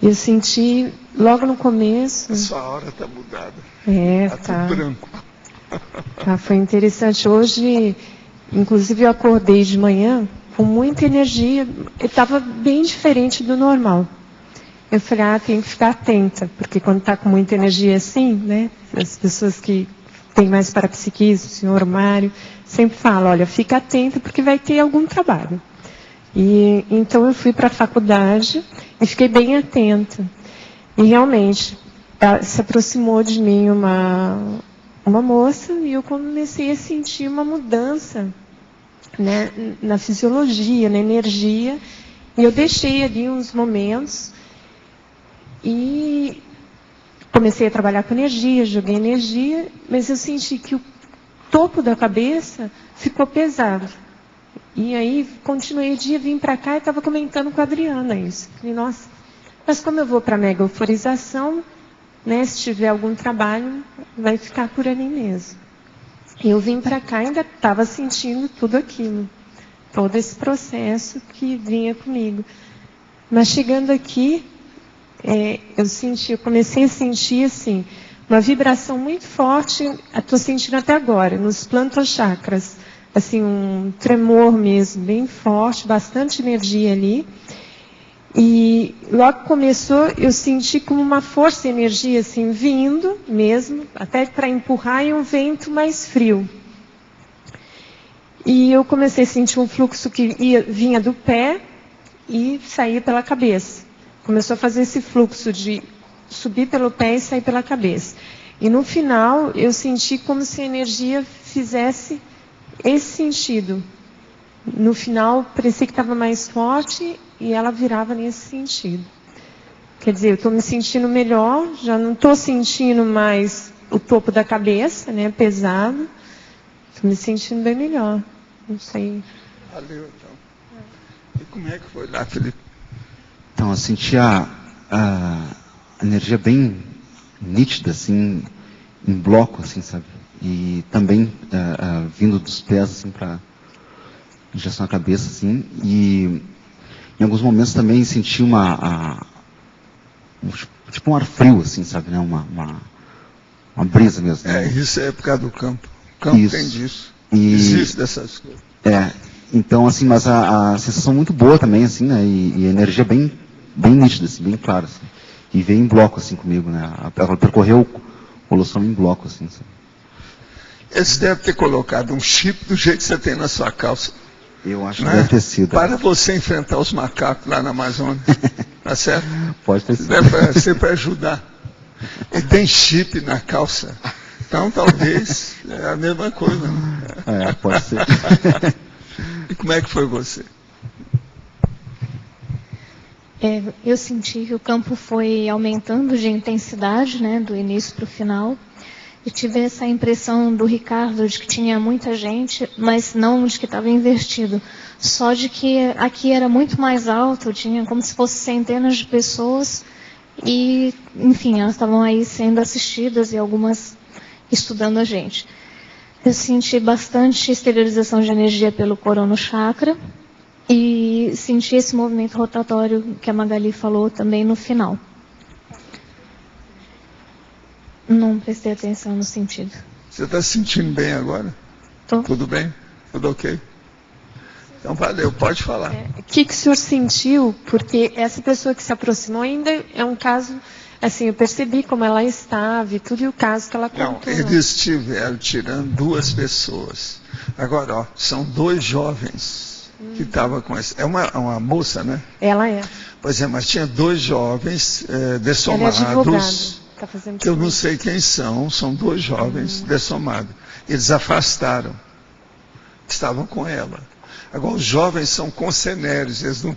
Eu senti logo no começo. Sua hora está mudada. Tá. Tudo branco. Foi interessante. Hoje, inclusive, eu acordei de manhã com muita energia. Estava bem diferente do normal. Eu falei, tem que ficar atenta, porque quando está com muita energia assim, né? As pessoas que têm mais parapsiquismo, o senhor Mário, sempre falam, olha, fica atenta porque vai ter algum trabalho. E então eu fui para a faculdade e fiquei bem atenta. E realmente, se aproximou de mim uma moça e eu comecei a sentir uma mudança, né, na fisiologia, na energia. E eu deixei ali uns momentos e comecei a trabalhar com energia, joguei energia, mas eu senti que o topo da cabeça ficou pesado. E aí, continuei o dia, vim para cá e estava comentando com a Adriana isso. Falei, nossa, mas como eu vou para a mega euforização, né, se tiver algum trabalho, vai ficar por ali mesmo. E eu vim para cá e ainda estava sentindo tudo aquilo, todo esse processo que vinha comigo. Mas chegando aqui, eu comecei a sentir assim, uma vibração muito forte, estou sentindo até agora, nos plantochakras, assim, um tremor mesmo, bem forte, bastante energia ali. E logo que começou, eu senti como uma força e energia assim, vindo mesmo, até para empurrar, e um vento mais frio. E eu comecei a sentir um fluxo que vinha do pé e saía pela cabeça. Começou a fazer esse fluxo de subir pelo pé e sair pela cabeça. E no final, eu senti como se a energia fizesse esse sentido. No final, parecia que estava mais forte e ela virava nesse sentido. Quer dizer, eu estou me sentindo melhor, já não estou sentindo mais o topo da cabeça, né, pesado. Estou me sentindo bem melhor. Não sei. Valeu, então. E como é que foi lá, Felipe? Então, eu senti a energia bem nítida, assim, em bloco, assim, sabe? E também vindo dos pés, assim, para injeção na cabeça, assim. E em alguns momentos também senti tipo um ar frio, assim, sabe? Né? Uma brisa mesmo. Né? Isso é por causa do campo. O campo isso. tem disso. Existe dessas coisas. Então, assim, mas a sensação muito boa também, assim, né? E a energia bem nítida, assim, bem clara, assim. E veio em bloco, assim, comigo, né? Ela percorreu o holossoma em bloco, assim, sabe? Eles devem ter colocado um chip do jeito que você tem na sua calça. Eu acho que deve ter sido. Para você enfrentar os macacos lá na Amazônia. Tá certo? Pode ter sido. Deve ser para ajudar. E tem chip na calça. Então, talvez, é a mesma coisa. Né? Pode ser. E como é que foi você? Eu senti que o campo foi aumentando de intensidade, né, do início para o final. Eu tive essa impressão do Ricardo de que tinha muita gente, mas não de que estava invertido. Só de que aqui era muito mais alto, tinha como se fosse centenas de pessoas e, enfim, elas estavam aí sendo assistidas e algumas estudando a gente. Eu senti bastante exteriorização de energia pelo corono chakra e senti esse movimento rotatório que a Magali falou também no final. Não prestei atenção no sentido. Você está se sentindo bem agora? Tô. Tudo bem? Tudo ok? Então, valeu, pode falar. O que o senhor sentiu? Porque essa pessoa que se aproximou ainda é um caso, assim, eu percebi como ela estava e tudo, e o caso que ela contou. Não, eles estiveram tirando 2 pessoas. Agora, ó, são 2 jovens que estavam com essa. É uma moça, né? Ela é. Pois é, mas tinha 2 jovens dessomados. Ela é advogada. Tá fazendo que eu não sei quem são 2 jovens dessomados. Eles afastaram. Estavam com ela. Agora, os jovens são concenérios, eles não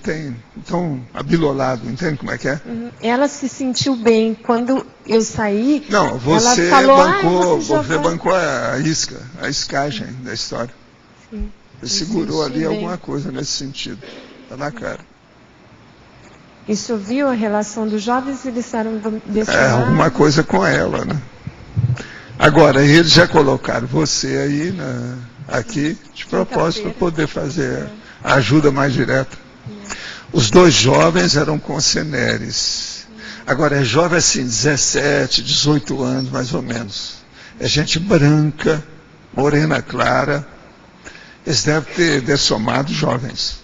estão abilolados, entende como é que é? Ela se sentiu bem. Quando eu saí, não, você ela falou, você bancou a escagem da história. Sim. Você segurou ali alguma coisa nesse sentido. Está na cara. Isso viu a relação dos jovens, eles disseram desse lado? Alguma coisa com ela, né? Agora, eles já colocaram você aí aqui de propósito para poder fazer a ajuda mais direta. Os 2 jovens eram conceneres. Agora, é jovem assim, 17, 18 anos, mais ou menos. É gente branca, morena clara. Eles devem ter dessomado jovens.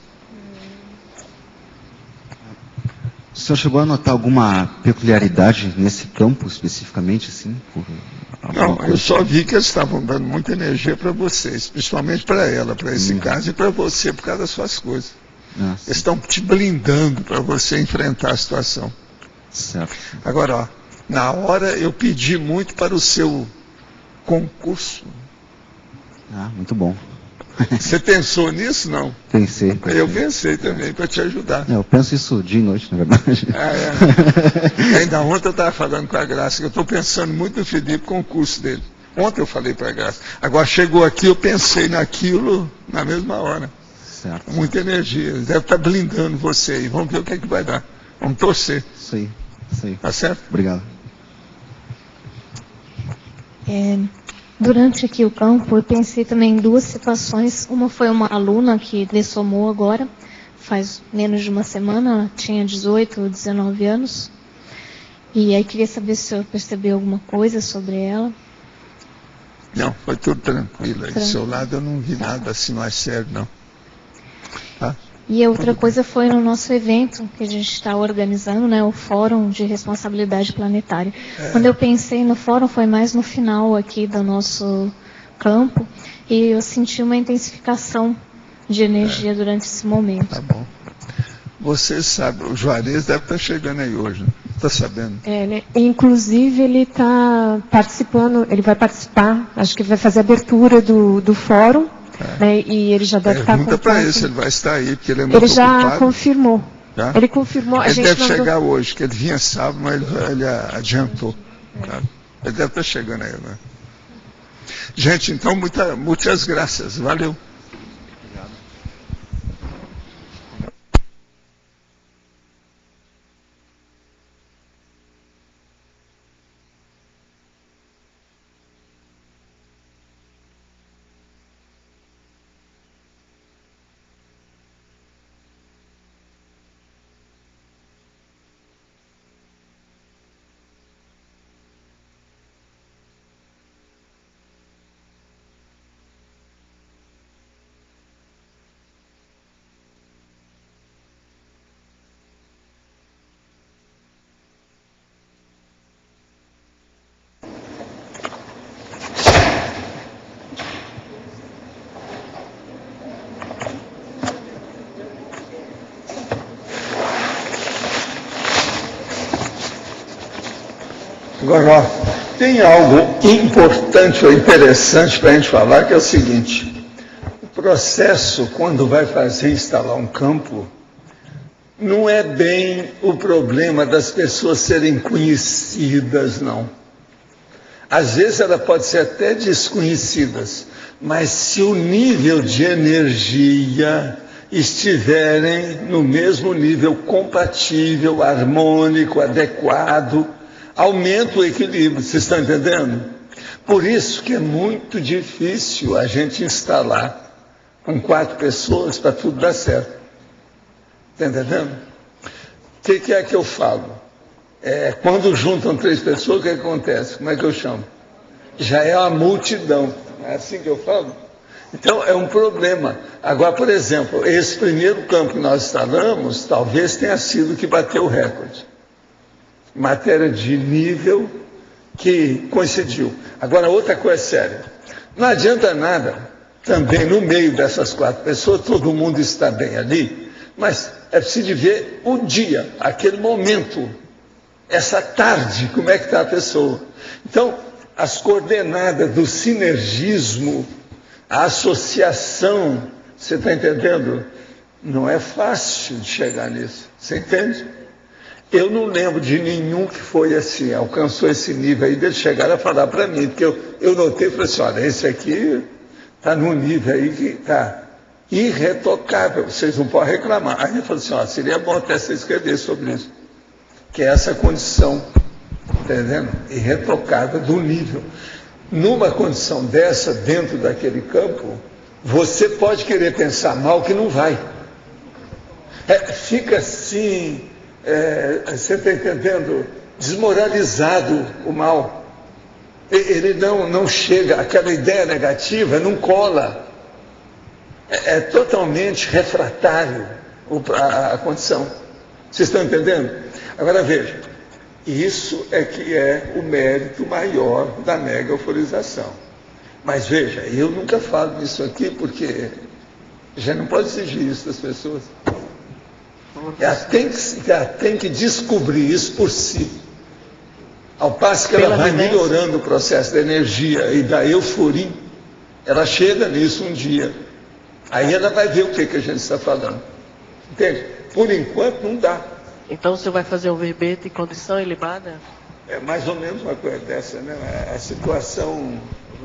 O senhor chegou a notar alguma peculiaridade nesse campo, especificamente, assim? Não, eu só vi que eles estavam dando muita energia para vocês, principalmente para ela, para esse caso, e para você, por causa das suas coisas. Eles estão te blindando para você enfrentar a situação. Certo. Agora, ó, na hora eu pedi muito para o seu concurso. Muito bom. Você pensou nisso, não? Pensei. Eu pensei também, para te ajudar. Eu penso isso dia e noite, na verdade. Ainda ontem eu estava falando com a Graça, que eu estou pensando muito no Felipe, concurso dele. Ontem eu falei para a Graça. Agora chegou aqui, eu pensei naquilo na mesma hora. Certo. Muita energia. Ele deve estar blindando você aí. Vamos ver o que é que vai dar. Vamos torcer. Isso aí. Tá certo? Obrigado. Durante aqui o campo, eu pensei também em 2 situações. Uma foi uma aluna que dessomou agora, faz menos de uma semana, ela tinha 18 ou 19 anos. E aí queria saber se o senhor percebeu alguma coisa sobre ela. Não, foi tudo tranquilo. Aí do seu lado eu não vi nada assim mais sério, não. Tá? E a outra coisa foi no nosso evento que a gente está organizando, né, o Fórum de Responsabilidade Planetária. Quando eu pensei no fórum, foi mais no final aqui do nosso campo, e eu senti uma intensificação de energia durante esse momento. Tá bom. Você sabe, o Juarez deve estar chegando aí hoje, né? Está sabendo? Né? Inclusive, ele está participando, ele vai participar, acho que vai fazer a abertura do fórum. Né, e ele já deve estar com... Pergunta para ele se ele vai estar aí, porque ele é muito ocupado. Ele já ocupado. Confirmou. Tá? Ele confirmou. Ele deve chegar hoje, que ele vinha sábado, mas ele adiantou. Tá? Ele deve estar chegando aí, né? Gente, então, muitas graças. Valeu. Agora, ó, tem algo importante ou interessante para a gente falar, que é o seguinte: o processo, quando vai instalar um campo, não é bem o problema das pessoas serem conhecidas, não. Às vezes ela pode ser até desconhecidas, mas se o nível de energia estiverem no mesmo nível compatível, harmônico, adequado, aumenta o equilíbrio, vocês estão entendendo? Por isso que é muito difícil a gente instalar com 4 pessoas para tudo dar certo. Está entendendo? O que é que eu falo? Quando juntam 3 pessoas, o que acontece? Como é que eu chamo? Já é uma multidão. É assim que eu falo? Então, é um problema. Agora, por exemplo, esse primeiro campo que nós instalamos, talvez tenha sido o que bateu o recorde. Matéria de nível que coincidiu. Agora, outra coisa séria. Não adianta nada, também no meio dessas 4 pessoas, todo mundo está bem ali, mas é preciso ver o dia, aquele momento, essa tarde, como é que está a pessoa. Então, as coordenadas do sinergismo, a associação, você está entendendo? Não é fácil de chegar nisso, você entende? Eu não lembro de nenhum que foi assim, alcançou esse nível aí, deles chegaram a falar para mim, porque eu notei e falei assim, olha, esse aqui está num nível aí que está irretocável, vocês não podem reclamar. Aí eu falei assim, ó, seria bom até você escrever sobre isso, que é essa condição, entendendo? Irretocável do nível. Numa condição dessa, dentro daquele campo, Você pode querer pensar mal que não vai. Fica assim, você está entendendo? Desmoralizado o mal. Ele não chega, aquela ideia negativa não cola. É totalmente refratário a condição. Vocês estão entendendo? Agora veja, isso é que é o mérito maior da mega euforização. Mas veja, eu nunca falo nisso aqui porque já não pode exigir isso das pessoas. Ela tem que descobrir isso por si. Ao passo que ela vai melhorando o processo da energia e da euforia, ela chega nisso um dia. Aí ela vai ver o que a gente está falando. Entende? Por enquanto não dá. Então você vai fazer um verbete em condição ilibada? É mais ou menos uma coisa dessa, né? A situação,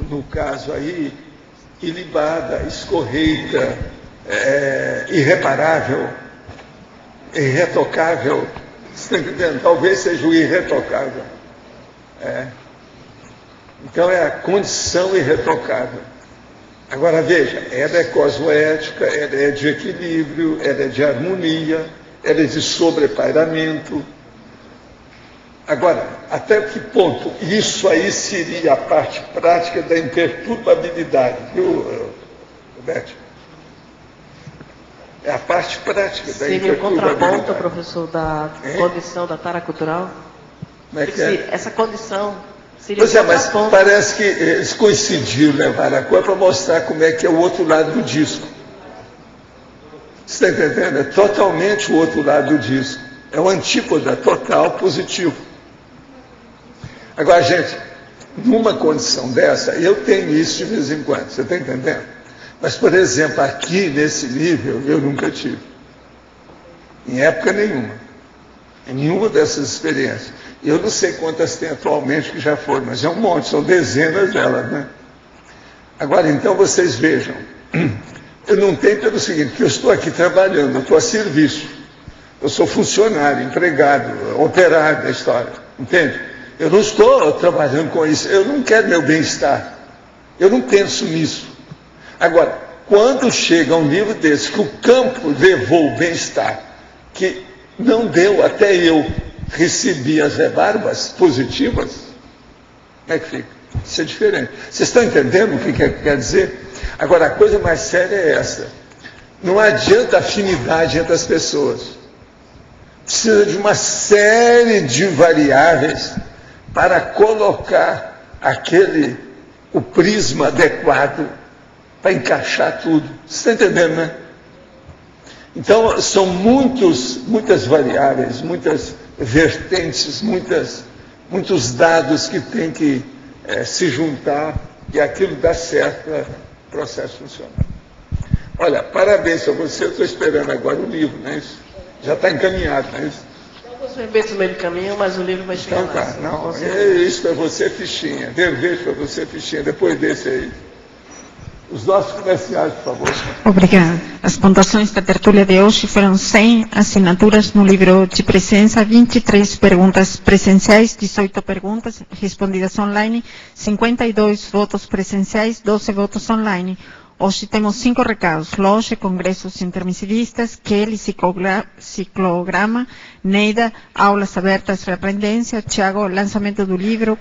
no caso aí, ilibada, escorreita, irreparável, irretocável. Você está entendendo? Talvez seja o irretocável. Então é a condição irretocável. Agora veja, ela é cosmoética, ela é de equilíbrio, ela é de harmonia, ela é de sobrepairamento. Agora, até que ponto isso aí seria a parte prática da imperturbabilidade, viu, Roberto? É a parte prática da imperturbabilidade. Seria o contraponto, professor, da condição da tara cultural? Como é que é? Essa condição seria pois mas parece que eles coincidiram, né, Paracuá, para mostrar como é que é o outro lado do disco. Você está entendendo? É totalmente o outro lado do disco. É o antípoda total positivo. Agora, gente, numa condição dessa, eu tenho isso de vez em quando, você está entendendo? Mas, por exemplo, aqui nesse nível, eu nunca tive. Em época nenhuma. Em nenhuma dessas experiências. Eu não sei quantas tem atualmente que já foram, mas é um monte, são dezenas delas, né? Agora, então, vocês vejam. Eu não tenho pelo seguinte, porque eu estou aqui trabalhando, eu estou a serviço. Eu sou funcionário, empregado, operário da história, entende? Eu não estou trabalhando com isso, eu não quero meu bem-estar. Eu não penso nisso. Agora, quando chega um nível desse, que o campo levou o bem-estar, que não deu, até eu recebi as rebarbas positivas, como é que fica? Isso é diferente. Vocês estão entendendo o que quer dizer? Agora, a coisa mais séria é essa. Não adianta afinidade entre as pessoas. Precisa de uma série de variáveis para colocar o prisma adequado para encaixar tudo. Você está entendendo, né? Então, são muitas variáveis, muitas vertentes, muitos dados que têm que se juntar e aquilo dá certo para o processo funcionar. Olha, parabéns a você, eu estou esperando agora o livro, não é isso? Já está encaminhado, não é isso? Os verbetes no meio do caminho, mas o livro vai chegar então, lá. Não, isso para você, fichinha. Verbete para você, fichinha. Depois desse aí. Os nossos comerciais, por favor. Obrigada. As pontuações da tertúlia de hoje foram 100 assinaturas no livro de presença, 23 perguntas presenciais, 18 perguntas respondidas online, 52 votos presenciais, 12 votos online. Hoje temos 5 recados: Loge, congressos intermissivistas, Kelly, ciclograma, Neida, aulas abertas, reaprendência, Tiago, lançamento do livro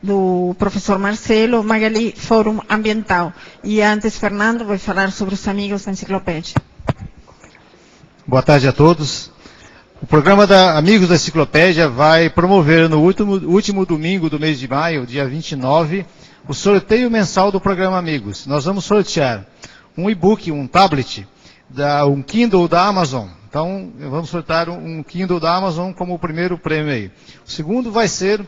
do professor Marcelo, Magali, Fórum Ambiental. E antes, Fernando vai falar sobre os amigos da enciclopédia. Boa tarde a todos. O programa da Amigos da Enciclopédia vai promover no último domingo do mês de maio, dia 29, o sorteio mensal do programa Amigos. Nós vamos sortear um e-book, um tablet, um Kindle da Amazon. Então, vamos sortear um Kindle da Amazon como o primeiro prêmio aí. O segundo vai ser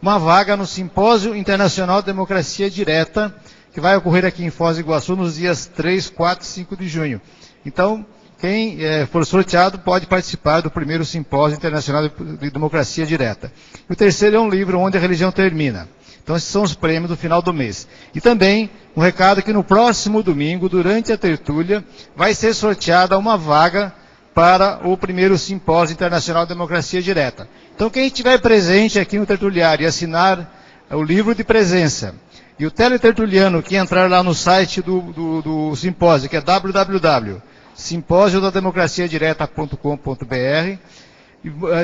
uma vaga no Simpósio Internacional de Democracia Direta, que vai ocorrer aqui em Foz do Iguaçu nos dias 3, 4 e 5 de junho. Então, quem for sorteado pode participar do primeiro Simpósio Internacional de Democracia Direta. E o terceiro é um livro, Onde a Religião Termina. Então, esses são os prêmios do final do mês. E também, um recado que no próximo domingo, durante a tertúlia, vai ser sorteada uma vaga para o primeiro Simpósio Internacional de Democracia Direta. Então, quem estiver presente aqui no tertuliário e assinar o livro de presença E o teletertuliano que entrar lá no site do simpósio, que é www.simposiodademocraciadireta.com.br,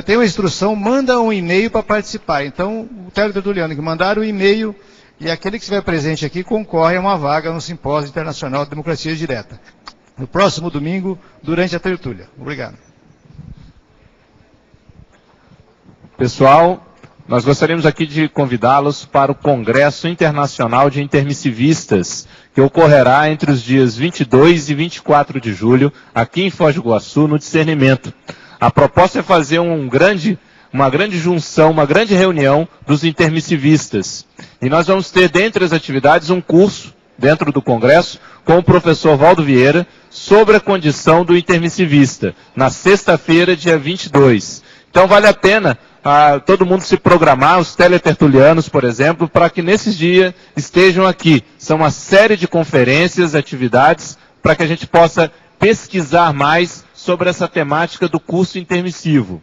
tem uma instrução, manda um e-mail para participar. Então, o teletertuliano que mandar o e-mail e aquele que estiver presente aqui concorre a uma vaga no Simpósio Internacional de Democracia Direta. No próximo domingo, durante a tertúlia. Obrigado. Pessoal, nós gostaríamos aqui de convidá-los para o Congresso Internacional de Intermissivistas, que ocorrerá entre os dias 22 e 24 de julho, aqui em Foz do Iguaçu, no Discernimento. A proposta é fazer uma grande junção, uma grande reunião dos intermissivistas. E nós vamos ter, dentre as atividades, um curso dentro do Congresso com o professor Valdo Vieira sobre a condição do intermissivista, na sexta-feira, dia 22. Então vale a pena todo mundo se programar, os teletertulianos, por exemplo, para que nesses dias estejam aqui. São uma série de conferências, atividades, para que a gente possa pesquisar mais sobre essa temática do curso intermissivo.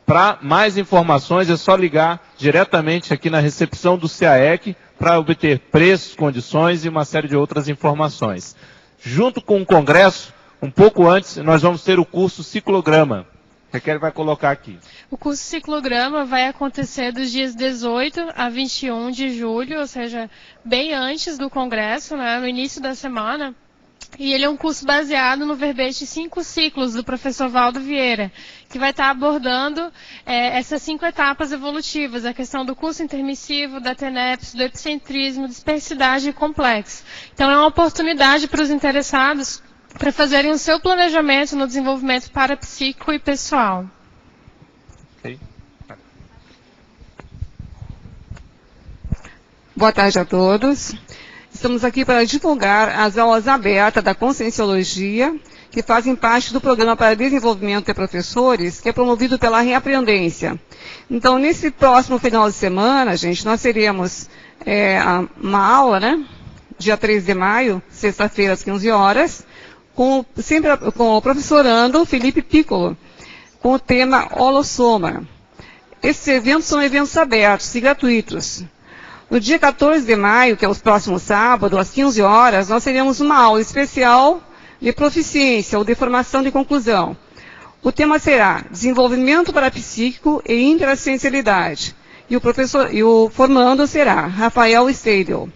Para mais informações é só ligar diretamente aqui na recepção do CAEC para obter preços, condições e uma série de outras informações. Junto com o Congresso, um pouco antes, nós vamos ter o curso Ciclograma. Raquel vai colocar aqui. O curso Ciclograma vai acontecer dos dias 18 a 21 de julho, ou seja, bem antes do Congresso, né, no início da semana. E ele é um curso baseado no verbete 5 ciclos do professor Valdo Vieira, que vai estar abordando essas 5 etapas evolutivas, a questão do curso intermissivo, da TENEPS, do epicentrismo, dispersidade e complexo. Então é uma oportunidade para os interessados para fazerem o seu planejamento no desenvolvimento parapsíquico e pessoal. Okay. Boa tarde a todos. Estamos aqui para divulgar as aulas abertas da Conscienciologia, que fazem parte do Programa para Desenvolvimento de Professores, que é promovido pela Reaprendência. Então, nesse próximo final de semana, gente, nós teremos uma aula, né? Dia 3 de maio, sexta-feira, às 15 horas, sempre com o professorando Felipe Piccolo, com o tema Holossoma. Esses eventos são eventos abertos e gratuitos. No dia 14 de maio, que é o próximo sábado, às 15 horas, nós teremos uma aula especial de proficiência ou de formação de conclusão. O tema será Desenvolvimento Parapsíquico e Intrasciencialidade. E o formando será Rafael Steidel.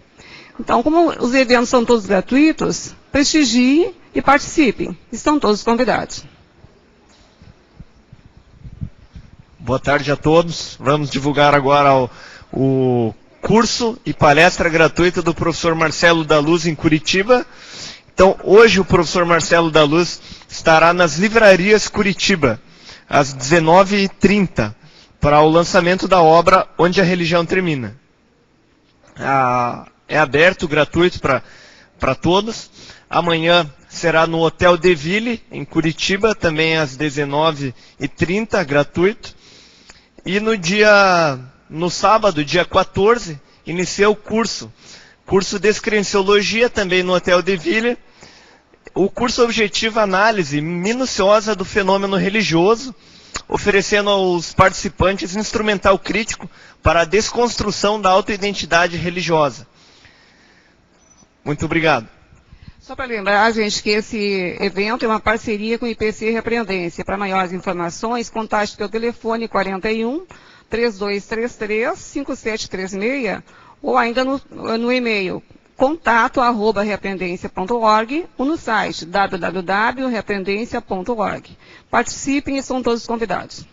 Então, como os eventos são todos gratuitos, prestigiem e participem. Estão todos convidados. Boa tarde a todos. Vamos divulgar agora o curso e palestra gratuita do professor Marcelo da Luz em Curitiba. Então, hoje o professor Marcelo da Luz estará nas livrarias Curitiba, às 19h30, para o lançamento da obra Onde a Religião Termina. É aberto, gratuito para todos. Amanhã será no Hotel De Ville, em Curitiba, também às 19h30, gratuito. E no sábado, dia 14, inicia o curso Descrenciologia, também no Hotel De Ville. O curso objetiva análise minuciosa do fenômeno religioso, oferecendo aos participantes instrumental crítico para a desconstrução da autoidentidade religiosa. Muito obrigado. Só para lembrar, gente, que esse evento é uma parceria com o IPC Reaprendência. Para maiores informações, contate pelo telefone 41 3233 5736 ou ainda no e-mail contato@reaprendência.org ou no site www.reaprendência.org. Participem e são todos convidados.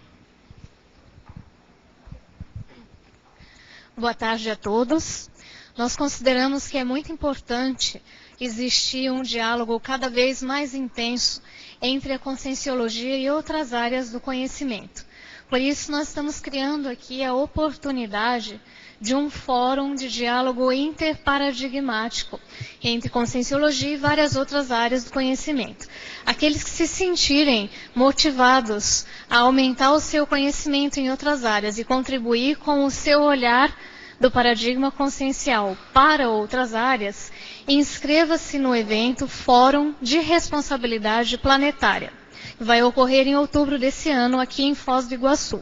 Boa tarde a todos. Nós consideramos que é muito importante existir um diálogo cada vez mais intenso entre a conscienciologia e outras áreas do conhecimento. Por isso, nós estamos criando aqui a oportunidade de um fórum de diálogo interparadigmático entre conscienciologia e várias outras áreas do conhecimento. Aqueles que se sentirem motivados a aumentar o seu conhecimento em outras áreas e contribuir com o seu olhar do paradigma consciencial para outras áreas, inscreva-se no evento Fórum de Responsabilidade Planetária, vai ocorrer em outubro desse ano aqui em Foz do Iguaçu.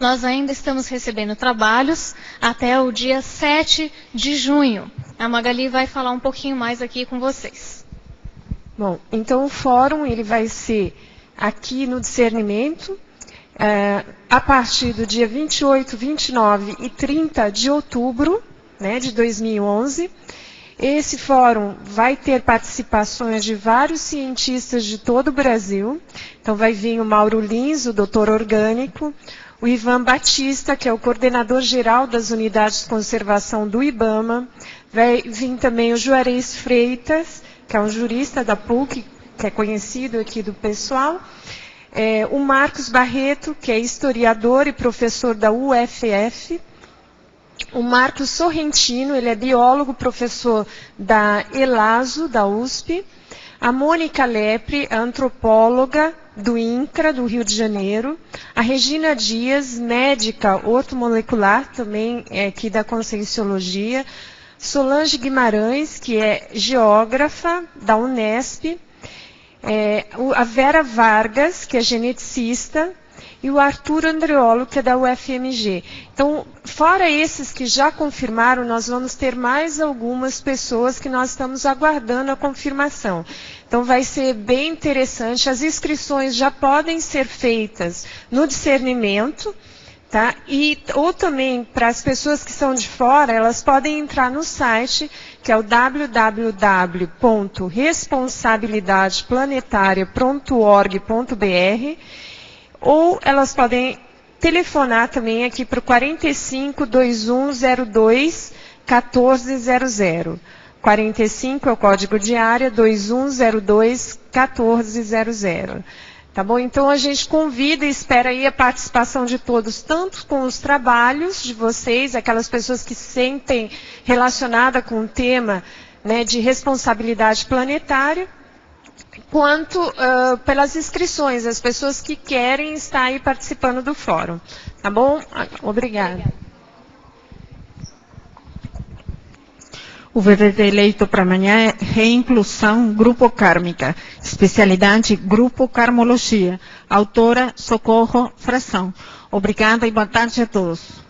Nós ainda estamos recebendo trabalhos até o dia 7 de junho. A Magali vai falar um pouquinho mais aqui com vocês. Bom, então o fórum ele vai ser aqui no Discernimento, a partir do dia 28, 29 e 30 de outubro, né, de 2011. Esse fórum vai ter participações de vários cientistas de todo o Brasil. Então vai vir o Mauro Lins, o doutor orgânico, o Ivan Batista, que é o coordenador geral das unidades de conservação do IBAMA. Vai vir também o Juarez Freitas, que é um jurista da PUC, que é conhecido aqui do pessoal. O Marcos Barreto, que é historiador e professor da UFF. O Marcos Sorrentino, ele é biólogo, professor da ELASO, da USP. A Mônica Lepre, antropóloga do INCRA, do Rio de Janeiro. A Regina Dias, médica ortomolecular, também aqui da Conscienciologia. Solange Guimarães, que é geógrafa da Unesp. A Vera Vargas, que é geneticista. E o Arthur Andreolo, que é da UFMG. Então, fora esses que já confirmaram, nós vamos ter mais algumas pessoas que nós estamos aguardando a confirmação. Então, vai ser bem interessante. As inscrições já podem ser feitas no Discernimento, tá? Ou também, para as pessoas que são de fora, elas podem entrar no site, que é o www.responsabilidadeplanetaria.org.br, ou elas podem telefonar também aqui para o 45 2102 1400. 45 é o código de área, 2102 1400. Tá bom? Então a gente convida e espera aí a participação de todos, tanto com os trabalhos de vocês, aquelas pessoas que se sentem relacionadas com o tema, né, de responsabilidade planetária, quanto pelas inscrições, as pessoas que querem estar aí participando do fórum. Tá bom? Obrigada. O VVD eleito para amanhã é Reinclusão Grupo Kármica, especialidade Grupo Karmologia, autora Socorro Fração. Obrigada e boa tarde a todos.